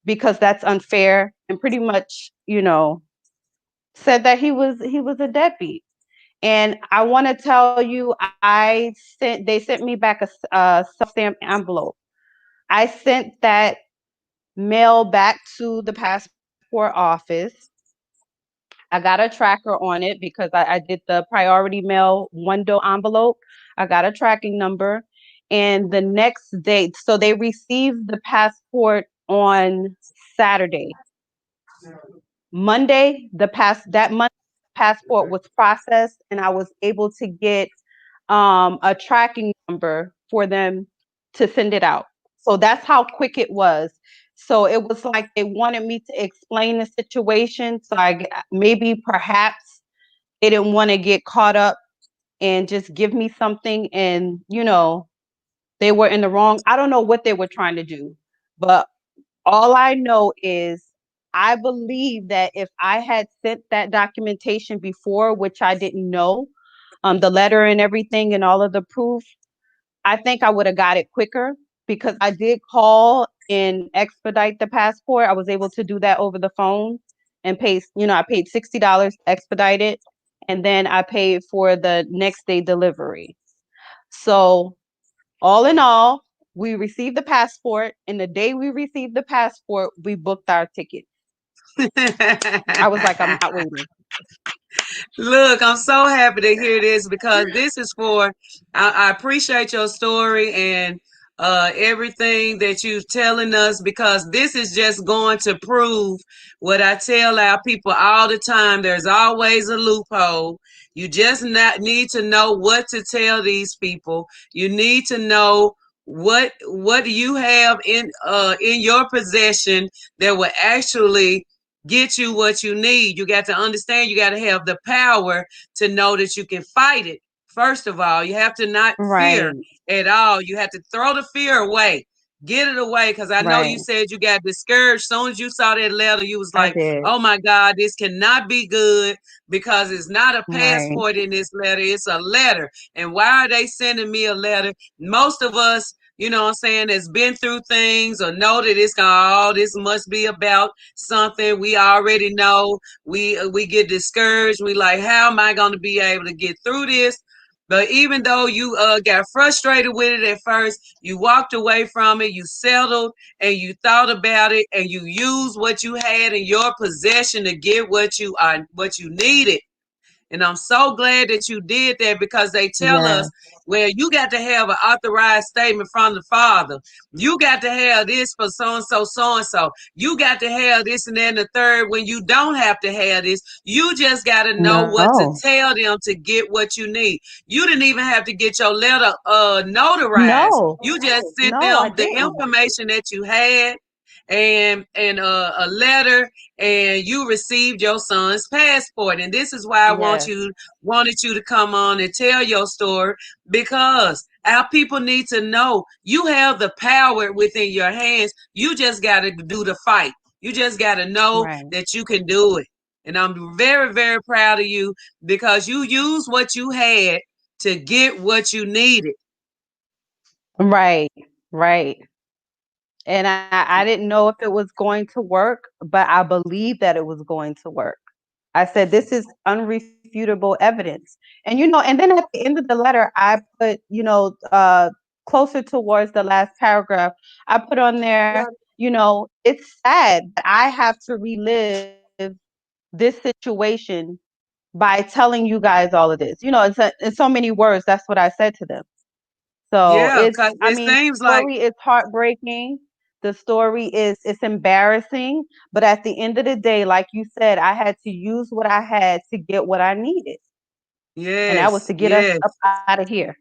because that's unfair, and pretty much, said that he was a deadbeat. And I want to tell you, they sent me back a self-stamped envelope. I sent that mail back to the passport office. I got a tracker on it because I did the priority mail window envelope. I got a tracking number. And the next day, so they received the passport on Saturday. That Monday, passport was processed, and I was able to get a tracking number for them to send it out. So that's how quick it was. So it was like they wanted me to explain the situation. So maybe perhaps they didn't want to get caught up and just give me something, and they were in the wrong. I don't know what they were trying to do, but all I know is I believe that if I had sent that documentation before, which I didn't know, the letter and everything and all of the proof, I think I would have got it quicker, because I did call and expedite the passport. I was able to do that over the phone and I paid $60 to expedite it. And then I paid for the next day delivery. So all in all, we received the passport, and the day we received the passport, we booked our ticket. I was like, I'm not waiting. Look, I'm so happy to hear this because this is for, I appreciate your story and everything that you're telling us, because this is just going to prove what I tell our people all the time. There's always a loophole. You just not need to know what to tell these people. You need to know what you have in your possession that will actually get you what you need. You got to understand, you got to have the power to know that you can fight it. First of all, you have to not fear Right, at all. You have to throw the fear away. Get it away, because I know you right. said you got discouraged. As soon as you saw that letter, you was I like, did. oh my God, this cannot be good, because it's not a Right, passport in this letter. It's a letter. And why are they sending me a letter? Most of us, you know what I'm saying, has been through things or know that it's all this must be about something. We already know. We get discouraged. We like, how am I going to be able to get through this? But even though you got frustrated with it at first, you walked away from it, you settled, and you thought about it, and you used what you had in your possession to get what you needed. And I'm so glad that you did that, because they tell yeah, us, well, you got to have an authorized statement from the Father. You got to have this for so and so, so and so. You got to have this and then the third, when you don't have to have this. You just got to know what to no, tell them to get what you need. You didn't even have to get your letter notarized. no, You just sent no, I them the didn't. information that you had, and a letter, and you received your son's passport. And this is why I Yes, wanted you to come on and tell your story, because our people need to know you have the power within your hands. You just got to do the fight. You just got to know right, that you can do it. And I'm very, very proud of you, because you used what you had to get what you needed. right, right. And I didn't know if it was going to work, but I believed that it was going to work. I said, this is unrefutable evidence. And, and then at the end of the letter, I put, closer towards the last paragraph, I put on there, it's sad that I have to relive this situation by telling you guys all of this. In so many words, that's what I said to them. So Yeah, because I it mean, seems the like, story is heartbreaking. The story it's embarrassing, but at the end of the day, like you said, I had to use what I had to get what I needed, and that was yes, to get us yes. up out of here.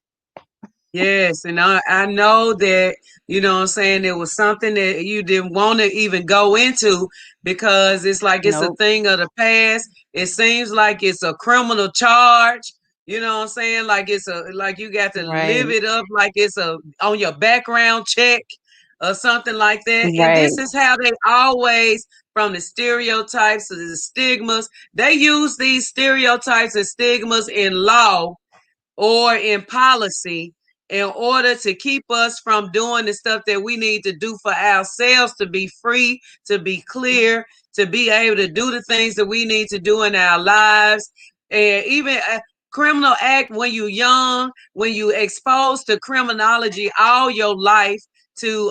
Yes, and I know that, you know what I'm saying, it was something that you didn't want to even go into, because it's like it's a Nope. thing of the past. It seems like it's a criminal charge. You know what I'm saying? Like you got to live Right. it up like it's a on your background check or something like that. And Right. this is how they always, from the stereotypes to the stigmas, they use these stereotypes and stigmas in law or in policy in order to keep us from doing the stuff that we need to do for ourselves, to be free, to be clear, to be able to do the things that we need to do in our lives. And even a criminal act, when you're young, when you exposed to criminology all your life, to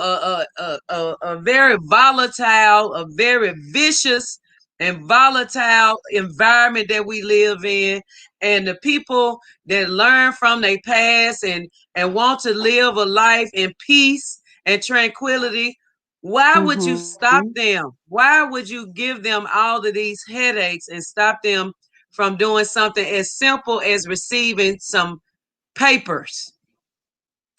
a very volatile, a very vicious and volatile environment that we live in, and the people that learn from their past and want to live a life in peace and tranquility, why would you Mm-hmm. stop them? Why would you give them all of these headaches and stop them from doing something as simple as receiving some papers?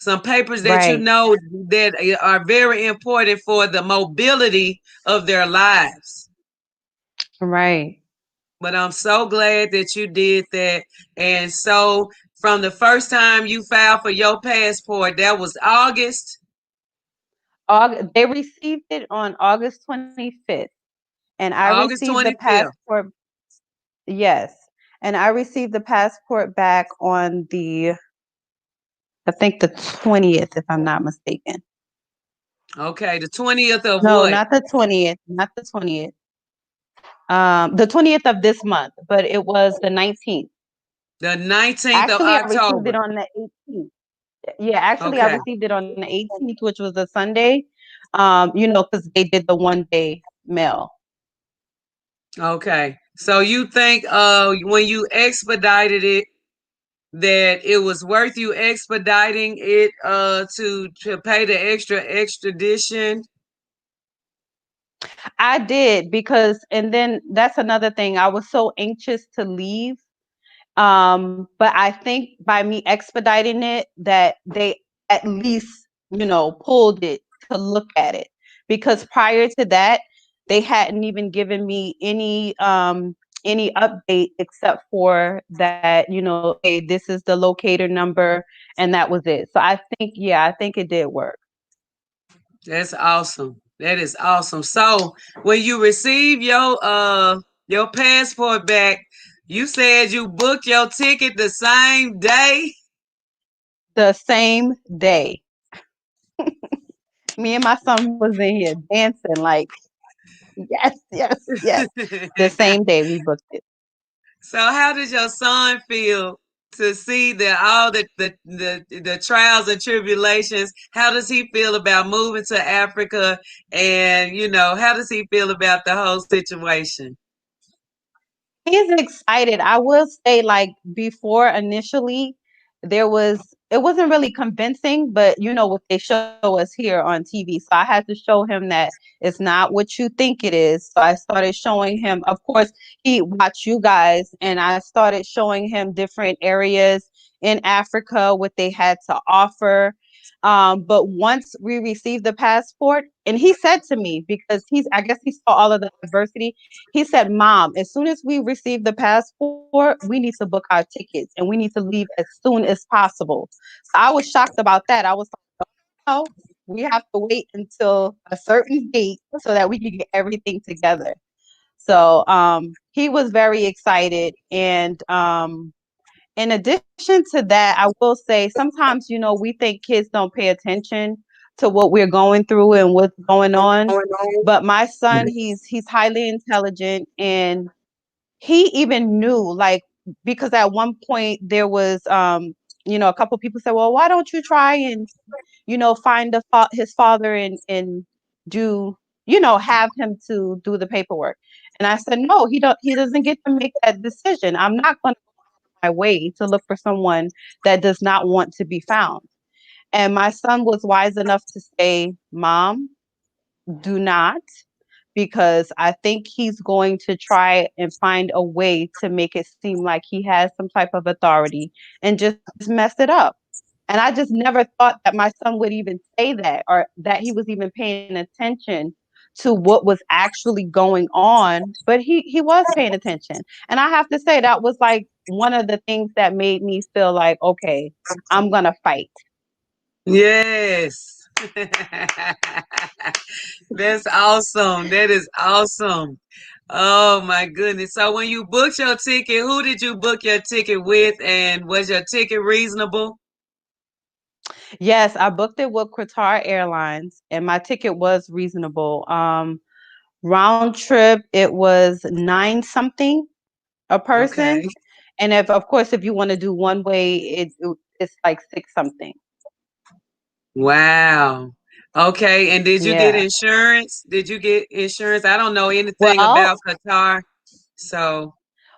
some papers that you Right. know that are very important for the mobility of their lives. Right. But I'm so glad that you did that. And so, from the first time you filed for your passport, that was August, They received it on August 25th, and I August received the 25th. passport. Yes, and I received the passport back on I think the 20th, if I'm not mistaken. Okay, the 20th of No, what? not the 20th, not the 20th. The 20th of this month, but it was the 19th. The 19th of Actually, I received it October. on the 18th. Yeah, actually, I Okay, received it on the 18th, which was a Sunday. Because they did the 1 day mail. okay. So you think when you expedited it that it was worth you expediting it to pay the extradition? I did because, and then that's another thing. I was so anxious to leave. But I think by me expediting it, that they at least, pulled it to look at it. Because prior to that, they hadn't even given me any update except for that, okay, this is the locator number, and that was it. So I think it did work. That's awesome. That is awesome. So when you receive your passport back, you said you booked your ticket the same day. The same day. Me and my son was in here dancing like, yes, yes, yes. The same day we booked it. So how does your son feel to see that all the trials and tribulations? How does he feel about moving to Africa? And how does he feel about the whole situation? He's excited. I will say, like, before initially, it wasn't really convincing, but you know what they show us here on TV. So I had to show him that it's not what you think it is. So I started showing him, of course, he watched you guys, and I started showing him different areas in Africa, what they had to offer. But once we received the passport, and he said to me, because I guess he saw all of the adversity, he said, Mom, as soon as we receive the passport, we need to book our tickets and we need to leave as soon as possible. So I was shocked about that. I was like, no, we have to wait until a certain date so that we can get everything together. So he was very excited. And in addition to that, I will say sometimes, we think kids don't pay attention to what we're going through and what's going on. But my son, he's highly intelligent, and he even knew, like, because at one point there was a couple people said, well, why don't you try and find his father and do have him to do the paperwork. And I said, no, he doesn't get to make that decision. I'm not going to my way to look for someone that does not want to be found. And my son was wise enough to say, Mom, do not, because I think he's going to try and find a way to make it seem like he has some type of authority and just mess it up. And I just never thought that my son would even say that, or that he was even paying attention to what was actually going on. But he was paying attention. And I have to say, that was like one of the things that made me feel like, okay, I'm going to fight. Yes. That's awesome. That is awesome. Oh my goodness. So when you booked your ticket, who did you book your ticket with, and was your ticket reasonable? Yes, I booked it with Qatar Airlines, and my ticket was reasonable. Round trip, it was nine something a Okay. person, and if, of course, if you want to do one way, it's like six something. Wow. Okay. And did you get Yeah. insurance? Did you get insurance? I don't know anything Well, about Qatar. So,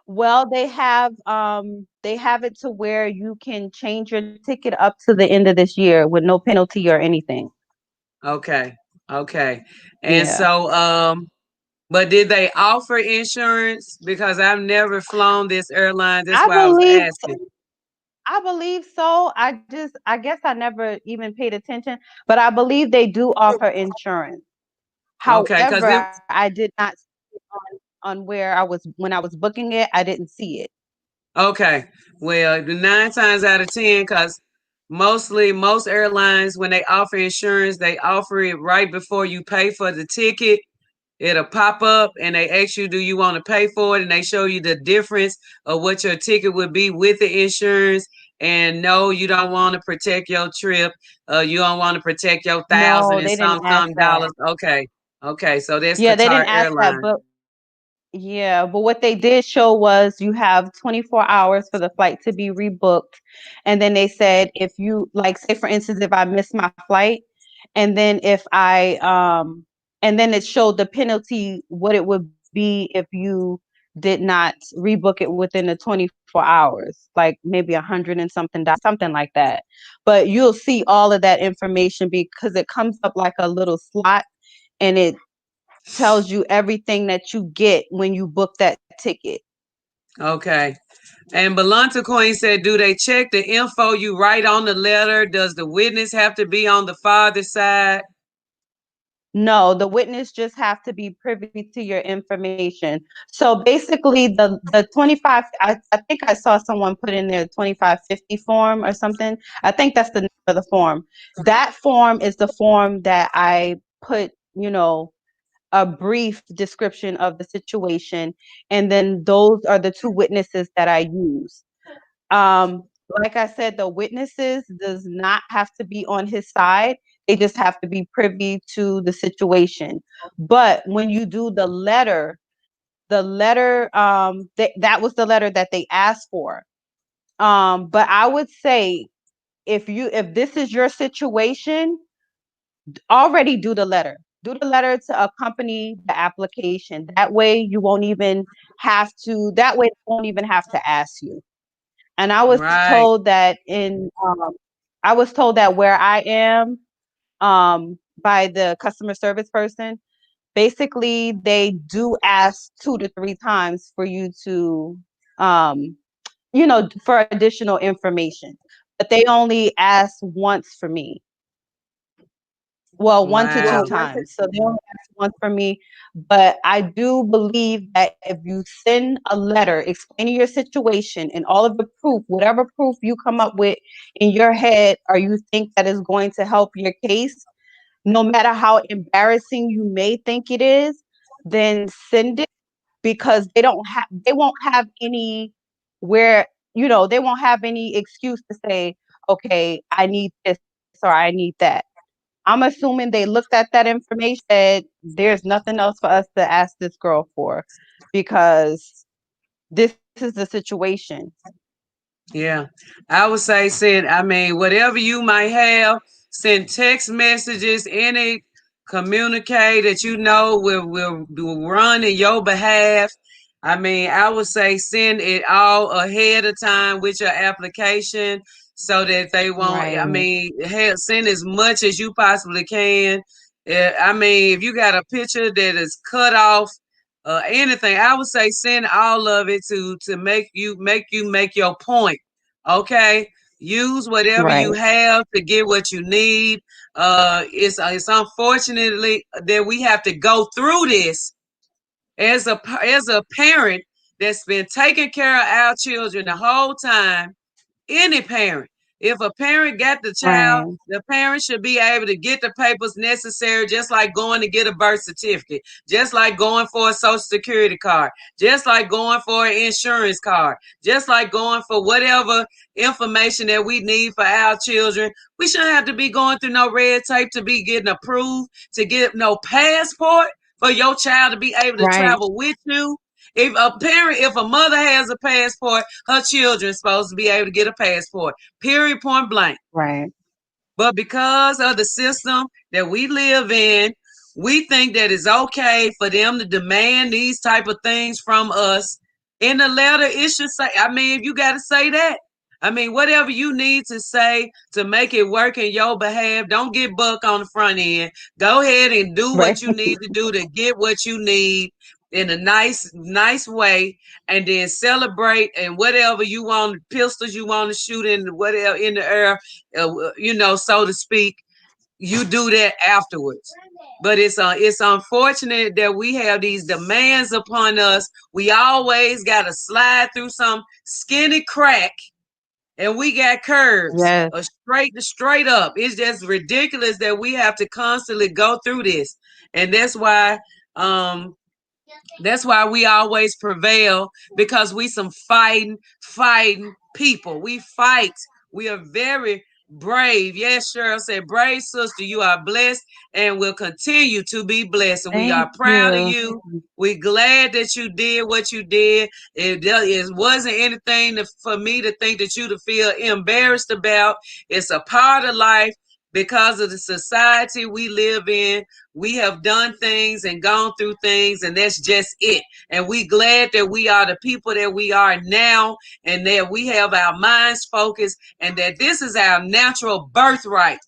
they have it to where you can change your ticket up to the end of this year with no penalty or anything. okay. Okay. And Yeah. so, but did they offer insurance? Because I've never flown this airline. That's I why I was believe asking. I believe so. I guess I never even paid attention, but I believe they do offer insurance. Okay, because However, I did not see it on where I was when I was booking it. I didn't see it. okay. Well, the 9 times out of 10, because most airlines, when they offer insurance, they offer it right before you pay for the ticket. It'll pop up and they ask you, do you want to pay for it? And they show you the difference of what your ticket would be with the insurance. And no, you don't want to protect your trip. You don't want to protect your thousand No, and they didn't ask some that. dollars. Okay. Okay. So that's Yeah, they Qatar didn't ask that, Airlines. but yeah, but what they did show was you have 24 hours for the flight to be rebooked. And then they said if you like say for instance if I miss my flight and then if I and then it showed the penalty what it would be if you did not rebook it within the 24 hours, like maybe 100 and something, something like that. But you'll see all of that information because it comes up like a little slot and it tells you everything that you get when you book that ticket. Okay. And Belanta Queen said, do they check the info you write on the letter? Does the witness have to be on the father's side? No, the witness just have to be privy to your information. So basically the 25 I think I saw someone put in their 2550 form or something. I think that's the name of the form. That form is the form that I put, a brief description of the situation, and then those are the two witnesses that I use. Um, like I said, the witnesses does not have to be on his side. They just have to be privy to the situation. But when you do the letter, that was the letter that they asked for. But I would say if this is your situation, already do the letter. Do the letter to accompany the application. That way you won't even have to. That way they won't even have to ask you. And Right. I was told that where I am, by the customer service person, basically they do ask 2 to 3 times for you to, um, for additional information, but they only ask once for me. Well, one to two Wow. times. So they only ask once for me. But I do believe that if you send a letter explaining your situation and all of the proof, whatever proof you come up with in your head or you think that is going to help your case, no matter how embarrassing you may think it is, then send it, because they won't have any where, they won't have any excuse to say, okay, I need this or I need that. I'm assuming they looked at that information, there's nothing else for us to ask this girl for because this is the situation. Yeah. I would say send, I mean, whatever you might have, send text messages, any communicate that you know will run in your behalf. I mean, I would say send it all ahead of time with your application so that they won't, I Right, mean, hell, send as much as you possibly can. I mean, if you got a picture that is cut off, anything, I would say send all of it to make your point. Okay, use whatever you right, have to get what you need. It's unfortunately that we have to go through this as a parent that's been taking care of our children the whole time. Any parent. If a parent got the child, right, the parent should be able to get the papers necessary, just like going to get a birth certificate, just like going for a social security card, just like going for an insurance card, just like going for whatever information that we need for our children. We shouldn't have to be going through no red tape to be getting approved, to get no passport for your child to be able to right, travel with you. If a mother has a passport, her children's supposed to be able to get a passport. Period, point blank. right, But because of the system that we live in, we think that it's okay for them to demand these type of things from us. In the letter, it should say, I mean, if you got to say that. I mean, whatever you need to say to make it work in your behalf, don't get buck on the front end. Go ahead and do right, what you need to do to get what you need. in a nice way, and then celebrate, and whatever you want, pistols you want to shoot in whatever in the air, so to speak, you do that afterwards. But it's unfortunate that we have these demands upon us. We always got to slide through some skinny crack, and we got curves Yes. or straight up. It's just ridiculous that we have to constantly go through this, and um that's why we always prevail, because we some fighting people. We fight. We are very brave. Yes, Cheryl said, brave sister, you are blessed and will continue to be blessed. And we are Thank proud of you. you. We're glad that you did what you did. It wasn't anything for me to think that you to feel embarrassed about. It's a part of life. Because of the society we live in, we have done things and gone through things, and that's just it. And we glad that we are the people that we are now, and that we have our minds focused, and that this is our natural birthright.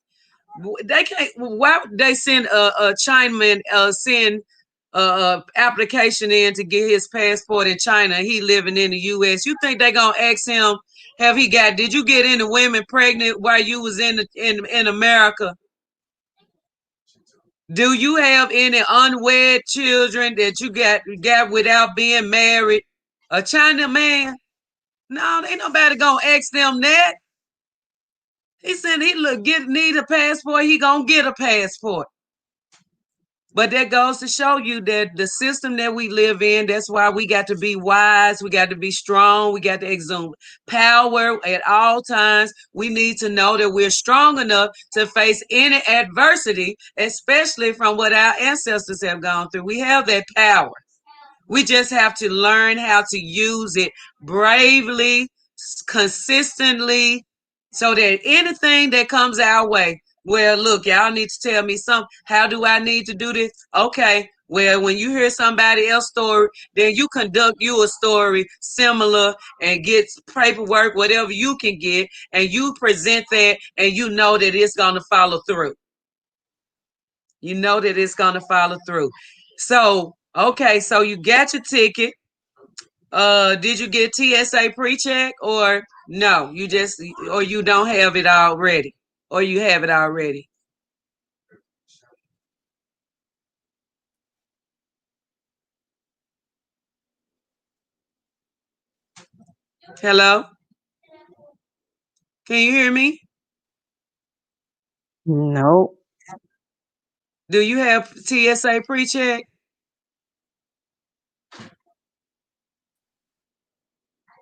They can't. Why would they send a Chinaman send application in to get his passport in China? He living in the U.S. You think they gonna ask him? Did you get any women pregnant while you was in America? Do you have any unwed children that you got without being married? A China man? No, ain't nobody gonna ask them that. He said need a passport, he gonna get a passport. But that goes to show you that the system that we live in, that's why we got to be wise, we got to be strong, we got to exude power at all times. We need to know that we're strong enough to face any adversity, especially from what our ancestors have gone through. We have that power. We just have to learn how to use it bravely, consistently, so that anything that comes our way, well, look, y'all need to tell me something. How do I need to do this? Okay. Well, when you hear somebody else's story, then you conduct you a story similar and get paperwork, whatever you can get, and you present that, and you know that it's going to follow through. You know that it's going to follow through. So, okay, so you got your ticket. Did you get TSA pre-check, or no? Or you don't have it already, or you have it already? Hello? Can you hear me? Nope. Do you have TSA pre-check?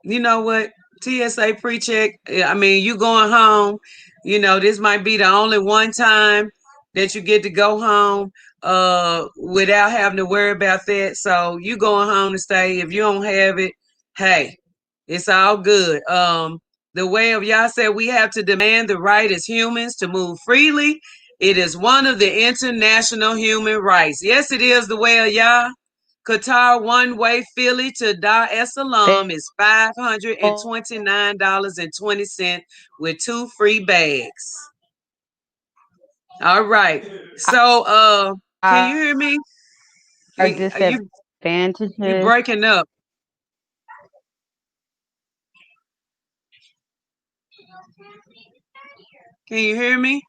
You know what? TSA pre-check. I mean, you going home. This might be the only one time that you get to go home without having to worry about that. So you going home to stay. If you don't have it, hey, it's all good. The way of y'all said, we have to demand the right as humans to move freely. It is one of the international human rights. Yes, it is the way of y'all. Qatar one-way Philly to Dar es Salaam They is $529.20 with 2 free bags. All right. So can you hear me? are Are you disadvantages. breaking up? Can you hear me?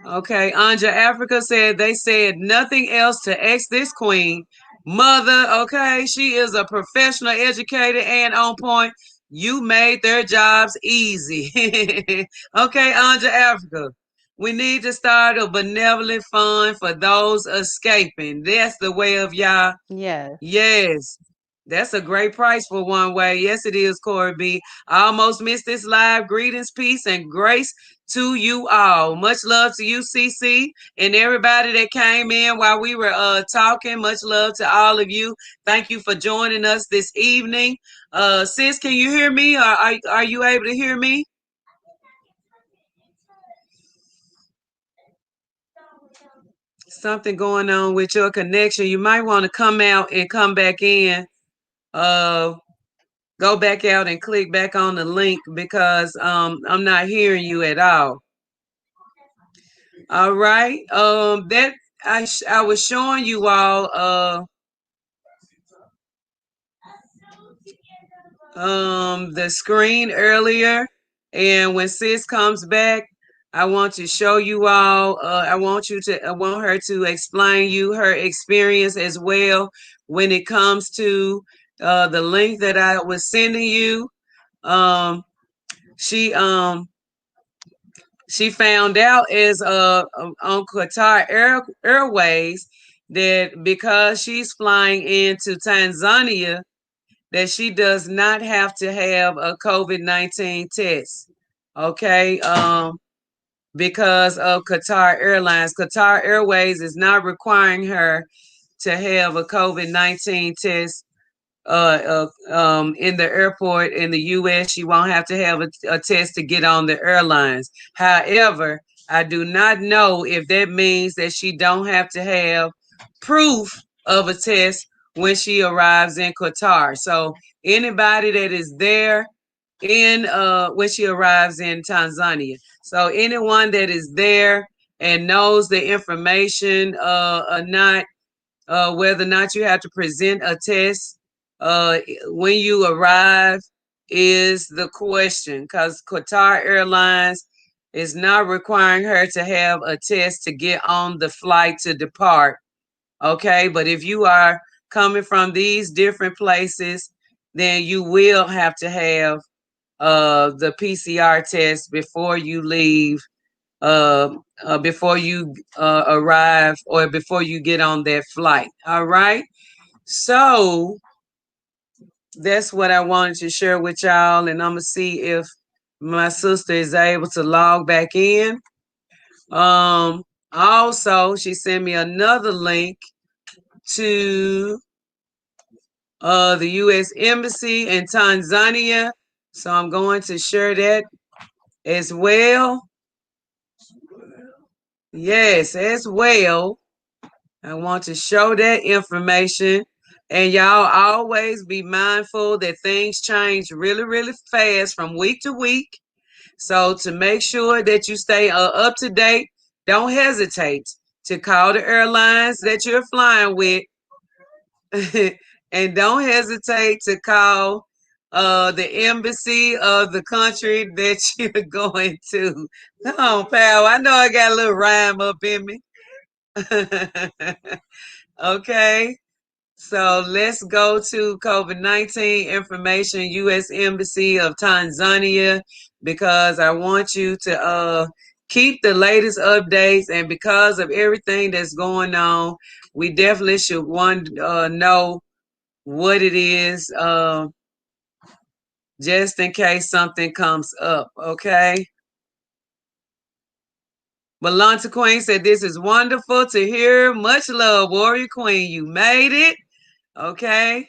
Okay, Anja Africa said they said nothing else to ask this queen. Mother, okay, she is a professional educator and on point. You made their jobs easy. Okay, Anja Africa. We need to start a benevolent fund for those escaping. That's the way of y'all. Yes. Yes. That's a great price for one way. Yes, it is, Corey B. I almost missed this live. Greetings, peace, and grace to you all. Much love to you, CC, and everybody that came in while we were talking. Much love to all of you. Thank you for joining us this evening. Sis, can you hear me? Or are you able to hear me? Something going on with your connection. You might want to come out and come back in. Uh, Go back out and click back on the link, because I'm not hearing you at all. All right. That I was showing you all the screen earlier, and when sis comes back, I want to show you all. I want her to explain you her experience as well when it comes to the link that I was sending you. Um, she um she found out is on Qatar Airways that because she's flying into Tanzania, that she does not have to have a COVID-19 test. Okay. Because of Qatar Airlines. Qatar Airways is not requiring her to have a COVID-19 test in the airport in the U.S. She won't have to have a test to get on the airlines. However, I do not know if that means that she don't have to have proof of a test when she arrives in Qatar. So anybody that is there in when she arrives in Tanzania. So anyone that is there and knows the information or not, whether or not you have to present a test when you arrive is the question, because Qatar Airlines is not requiring her to have a test to get on the flight to depart. Okay, but if you are coming from these different places, then you will have to have the PCR test before you leave, before you arrive or before you get on that flight. All right. So that's what I wanted to share with y'all, and I'm gonna see if my sister is able to log back in. Um, Also, she sent me another link to the U.S. Embassy in Tanzania, so I'm going to share that as well. Yes, as well. I want to show that information. And y'all always be mindful that things change really, really fast from week to week. So to make sure that you stay up to date, don't hesitate to call the airlines that you're flying with. And don't hesitate to call the embassy of the country that you're going to. Come on, pal. I know I got a little rhyme up in me. Okay. So let's go to COVID-19 information, U.S. Embassy of Tanzania, because I want you to keep the latest updates. And because of everything that's going on, we definitely should know what it is, just in case something comes up. Okay. Balanta Queen said, "This is wonderful to hear. Much love, Warrior Queen. You made it." Okay.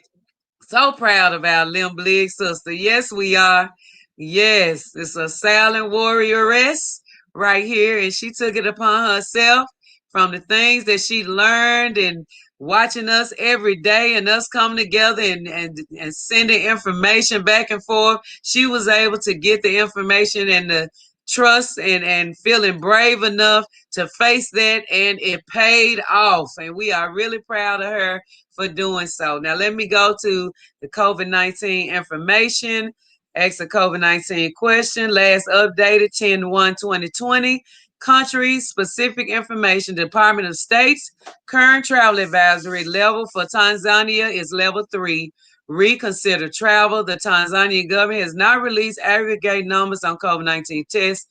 So proud of our LMBLIG sister. Yes, we are. Yes, it's a silent warrioress right here, and she took it upon herself from the things that she learned and watching us every day and us coming together and sending information back and forth. She was able to get the information and the trust and feeling brave enough to face that, and it paid off. And we are really proud of her for doing so. Now, let me go to the COVID-19 information. Ask the COVID-19 question. Last updated 10/1/2020. Country specific information. Department of State's current travel advisory level for Tanzania is level 3. Reconsider travel. The Tanzanian government has not released aggregate numbers on COVID-19 tests,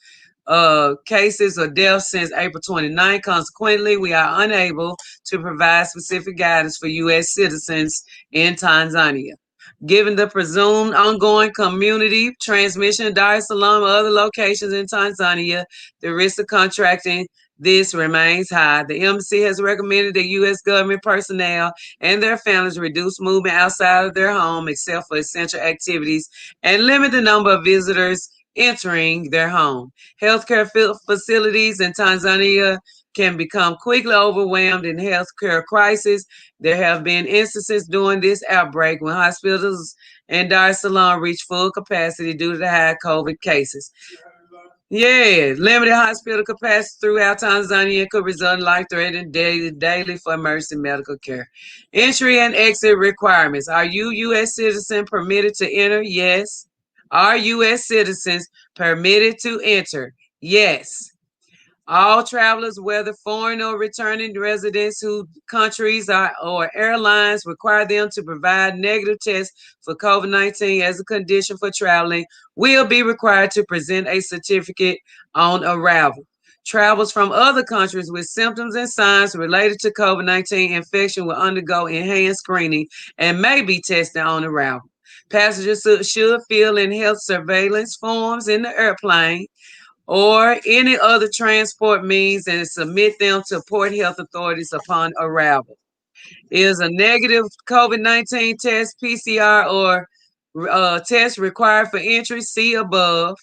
cases, or deaths since April 29. Consequently, we are unable to provide specific guidance for U.S. citizens in Tanzania. Given the presumed ongoing community transmission in Dar es Salaam or other locations in Tanzania, the risk of contracting this remains high. The embassy has recommended that U.S. government personnel and their families reduce movement outside of their home except for essential activities and limit the number of visitors entering their home. Healthcare facilities in Tanzania can become quickly overwhelmed in healthcare crisis. There have been instances during this outbreak when hospitals in Dar es Salaam reached full capacity due to the high COVID cases. Yeah, limited hospital capacity throughout Tanzania could result in life-threatening daily for emergency medical care. Entry and exit requirements. Are you U.S. citizen permitted to enter? Yes. Are U.S. citizens permitted to enter? Yes. All travelers, whether foreign or returning residents whose countries or airlines require them to provide negative tests for COVID-19 as a condition for traveling, will be required to present a certificate on arrival. Travelers from other countries with symptoms and signs related to COVID-19 infection will undergo enhanced screening and may be tested on arrival. Passengers should fill in health surveillance forms in the airplane or any other transport means and submit them to port health authorities upon arrival. Is a negative COVID-19 test, PCR, or test required for entry? See above.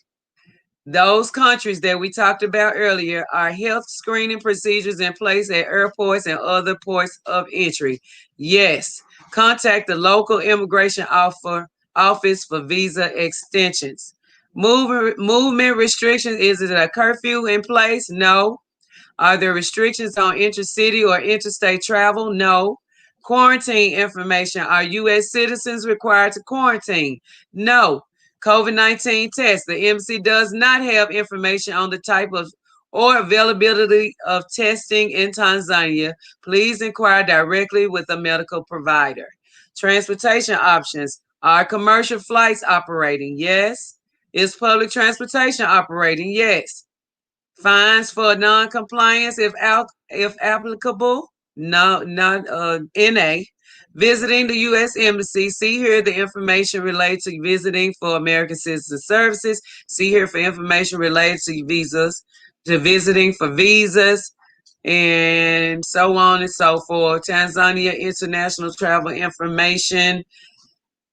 Those countries that we talked about earlier are health screening procedures in place at airports and other ports of entry. Yes. Contact the local immigration office for visa extensions. Movement restrictions. Is it a curfew in place? No. Are there restrictions on intercity or interstate travel? No. Quarantine information. Are U.S. citizens required to quarantine? No. COVID-19 test. The embassy does not have information on the type of or availability of testing in Tanzania. Please inquire directly with a medical provider. Transportation options. Are commercial flights operating? Yes. Is public transportation operating? Yes. Fines for non-compliance if applicable. No, not NA. Visiting the U.S. Embassy. See here the information related to visiting for American Citizen Services. See here for information related to visas, to visiting for visas, and so on and so forth. Tanzania international travel information.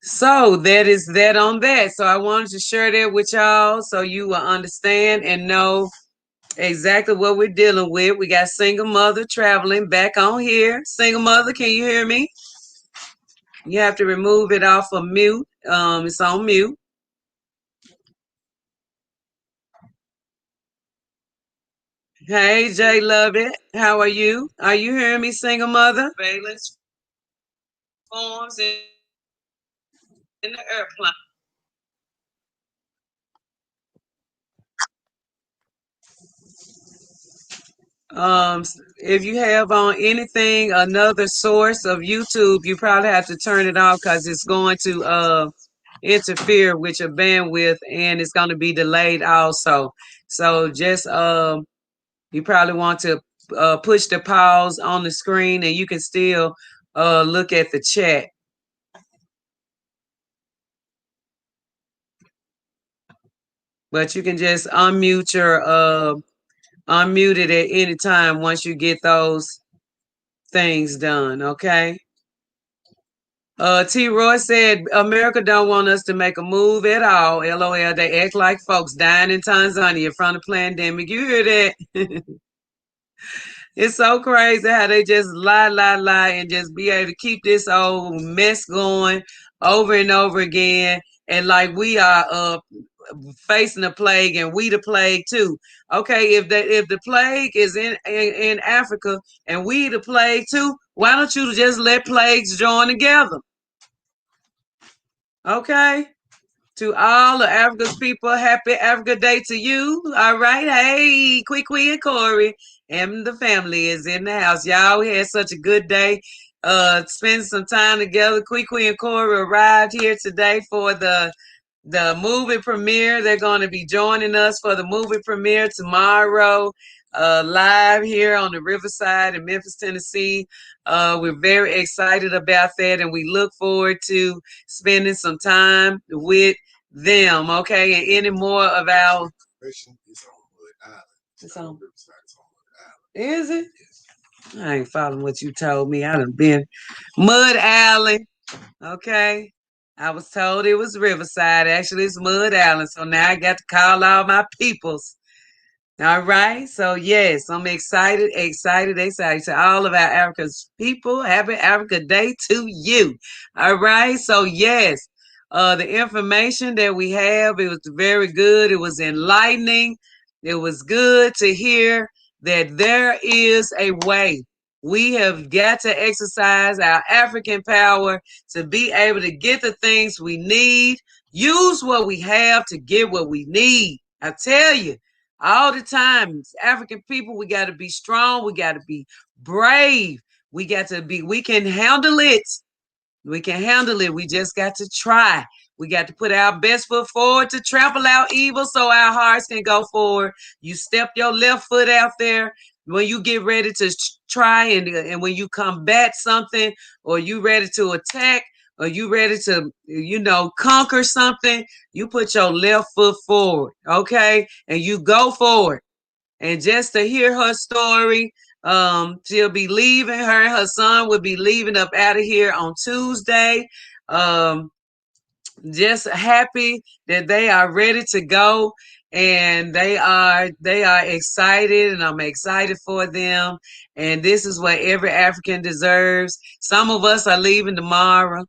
So that is that on that. So I wanted to share that with y'all so you will understand and know exactly what we're dealing with. We got single mother traveling back on here. Single mother, can you hear me? You have to remove it off of mute. It's on mute. Hey, Jay, love it. How are you? Are you hearing me, single mother? Surveillance forms in the airplane. Um, if you have on anything, another source of YouTube, you probably have to turn it off because it's going to interfere with your bandwidth and it's going to be delayed also. So just you probably want to push the pause on the screen and you can still look at the chat. But you can just unmute it at any time once you get those things done, okay? T. Roy said America don't want us to make a move at all. LOL. They act like folks dying in Tanzania from the pandemic. You hear that? It's so crazy how they just lie, and just be able to keep this old mess going over and over again. And like we are facing the plague and we the plague too. Okay, if the plague is in Africa and we the plague too, why don't you just let plagues join together? Okay. To all of Africa's people, happy Africa Day to you. All right. Hey, Kwee and Corey and the family is in the house. Y'all, we had such a good day. Spending some time together. Kwee and Corey arrived here today for the movie premiere. They're going to be joining us for the movie premiere tomorrow, live here on the Riverside in Memphis, Tennessee. We're very excited about that, and we look forward to spending some time with them. Okay, and any more of our. It's on. Is it? I ain't following what you told me. I done been Mud Alley. Okay. I was told it was Riverside. Actually, it's Mud Island. So now I got to call all my peoples. All right. So, yes, I'm excited. To all of our Africa's people, happy Africa Day to you. All right. So, yes, the information that we have, it was very good. It was enlightening. It was good to hear that there is a way. We have got to exercise our African power to be able to get the things we need, use what we have to get what we need. I tell you, all the time, African people, we got to be strong. We got to be brave. We can handle it. We can handle it. We just got to try. We got to put our best foot forward to trample out evil so our hearts can go forward. You step your left foot out there when you get ready to try, and when you combat something, or you ready to attack, or you ready to, conquer something, you put your left foot forward, okay? And you go forward. And just to hear her story, she'll be leaving. Her and her son will be leaving up out of here on Tuesday. Um, just happy that they are ready to go, and they are excited, and I'm excited for them. And this is what every African deserves. Some of us are leaving tomorrow.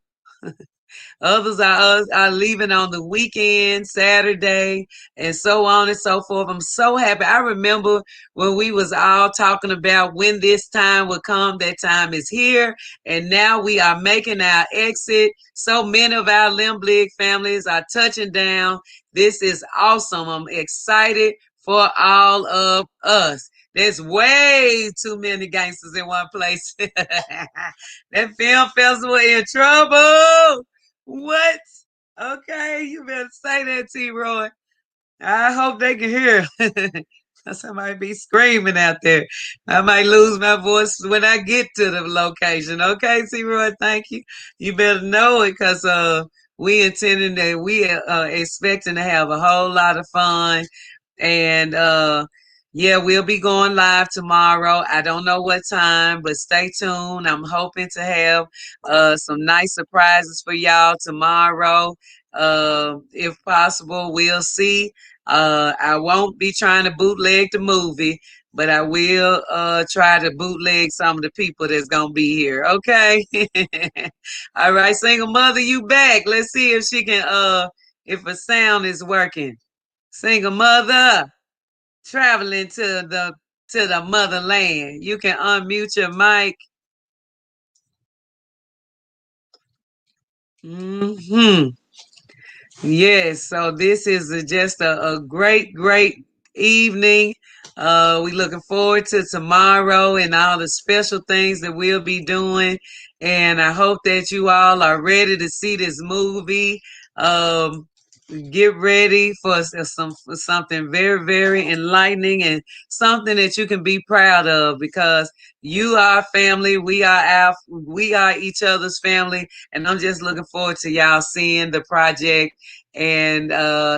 Others are leaving on the weekend, Saturday, and so on and so forth. I'm so happy. I remember when we was all talking about when this time would come. That time is here, and now we are making our exit. So many of our LMBLIG families are touching down. This is awesome. I'm excited for all of us. There's way too many gangsters in one place. That film festival in trouble. What? Okay, you better say that, T. Roy. I hope they can hear. Somebody be screaming out there. I might lose my voice when I get to the location. Okay, T. Roy, thank you. You better know it, because we expecting to have a whole lot of fun. And yeah, we'll be going live tomorrow. I don't know what time, but stay tuned. I'm hoping to have some nice surprises for y'all tomorrow. If possible, we'll see. I won't be trying to bootleg the movie, but I will try to bootleg some of the people that's gonna be here. Okay. All right, single mother, you back. Let's see if she can if a sound is working. Single mother traveling to the motherland. You can unmute your mic. Hmm. Yes, so this is just a great, great evening. We looking forward to tomorrow and all the special things that we'll be doing. And I hope that you all are ready to see this movie. Um, get ready for something very, very enlightening, and something that you can be proud of, because you are family. We are each other's family, and I'm just looking forward to y'all seeing the project and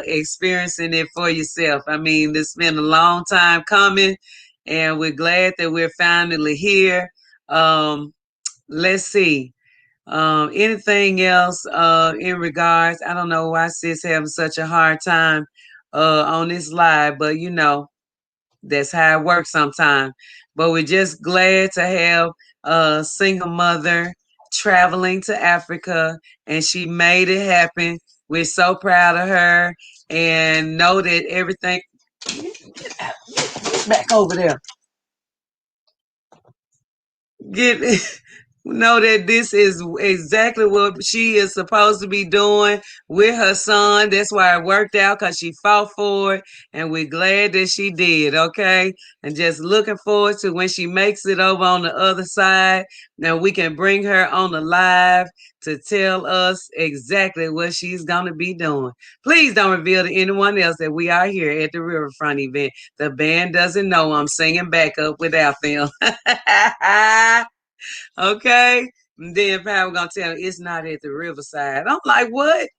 experiencing it for yourself. I mean, it's been a long time coming, and we're glad that we're finally here. Um, let's see. Anything else in regards? I don't know why sis having such a hard time on this live, but that's how it works sometimes. But we're just glad to have a single mother traveling to Africa, and she made it happen. We're so proud of her, and know that everything. Get back over there. Get know that this is exactly what she is supposed to be doing with her son. That's why it worked out, because she fought for it, and we're glad that she did. Okay, and just looking forward to when she makes it over on the other side. Now we can bring her on the live to tell us exactly what she's gonna be doing. Please don't reveal to anyone else that we are here at the Riverfront event. The band doesn't know I'm singing backup without them. Okay. And then Pat was gonna tell me it's not at the Riverside. I'm like, what?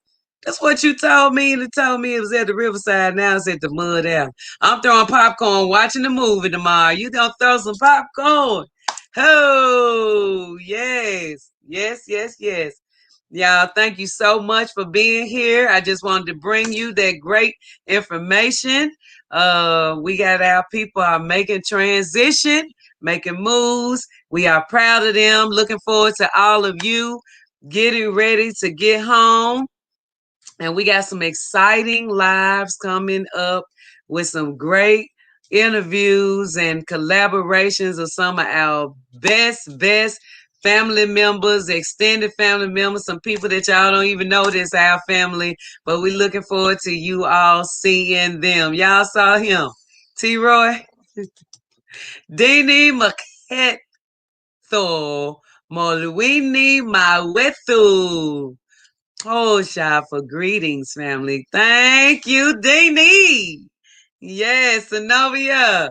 That's what you told me, and it told me it was at the Riverside. Now it's at the Mud Alley. I'm throwing popcorn, watching the movie tomorrow. You gonna throw some popcorn? Oh, yes, yes, yes, yes. Y'all, thank you so much for being here. I just wanted to bring you that great information. We got our people are making transition, making moves. We are proud of them. Looking forward to all of you getting ready to get home. And we got some exciting lives coming up with some great interviews and collaborations of some of our best family members, extended family members, some people that y'all don't even know this our family, but we looking forward to you all seeing them. Y'all saw him. T-Roy, Dini Maketho, Moluini Mawetu. Oh, Sha, for greetings, family. Thank you, Dini. Yes, Zenobia.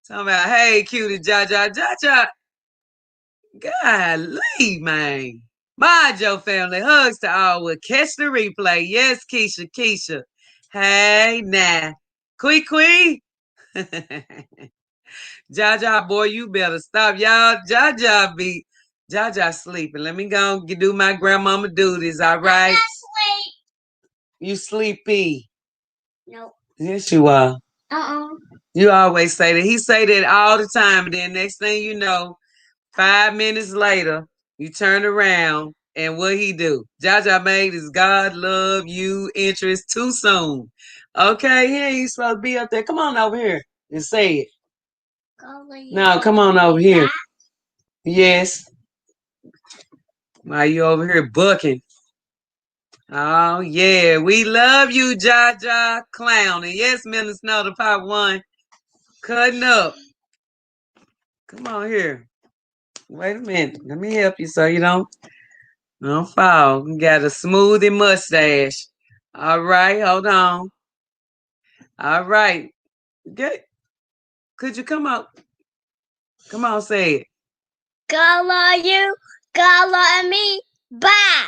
Talking about, hey, cutie, ja. Golly, man. My Joe family, hugs to all. We'll catch the replay. Yes, Keisha. Hey, nah. Quee. Jaja, boy, you better stop. Y'all, Jaja sleeping. Let me go and do my grandmama duties, all right? I'm not sleep. You sleepy. Nope. Yes, you are. You always say that. He say that all the time, and then next thing you know, 5 minutes later, you turn around and what he do? Jaja made his God love you interest too soon. Okay, he ain't supposed to be up there. Come on over here and say it. No, come on over here. Yes. Why you over here bucking? Oh yeah, we love you, Jaja clowning. Yes, Minister Snow, the part one. Cutting up. Come on here. Wait a minute. Let me help you so you don't fall. You got a smoothie mustache. All right, hold on. All right. Good. Could you come out? Come on, say it. God love you. God love me. Bye.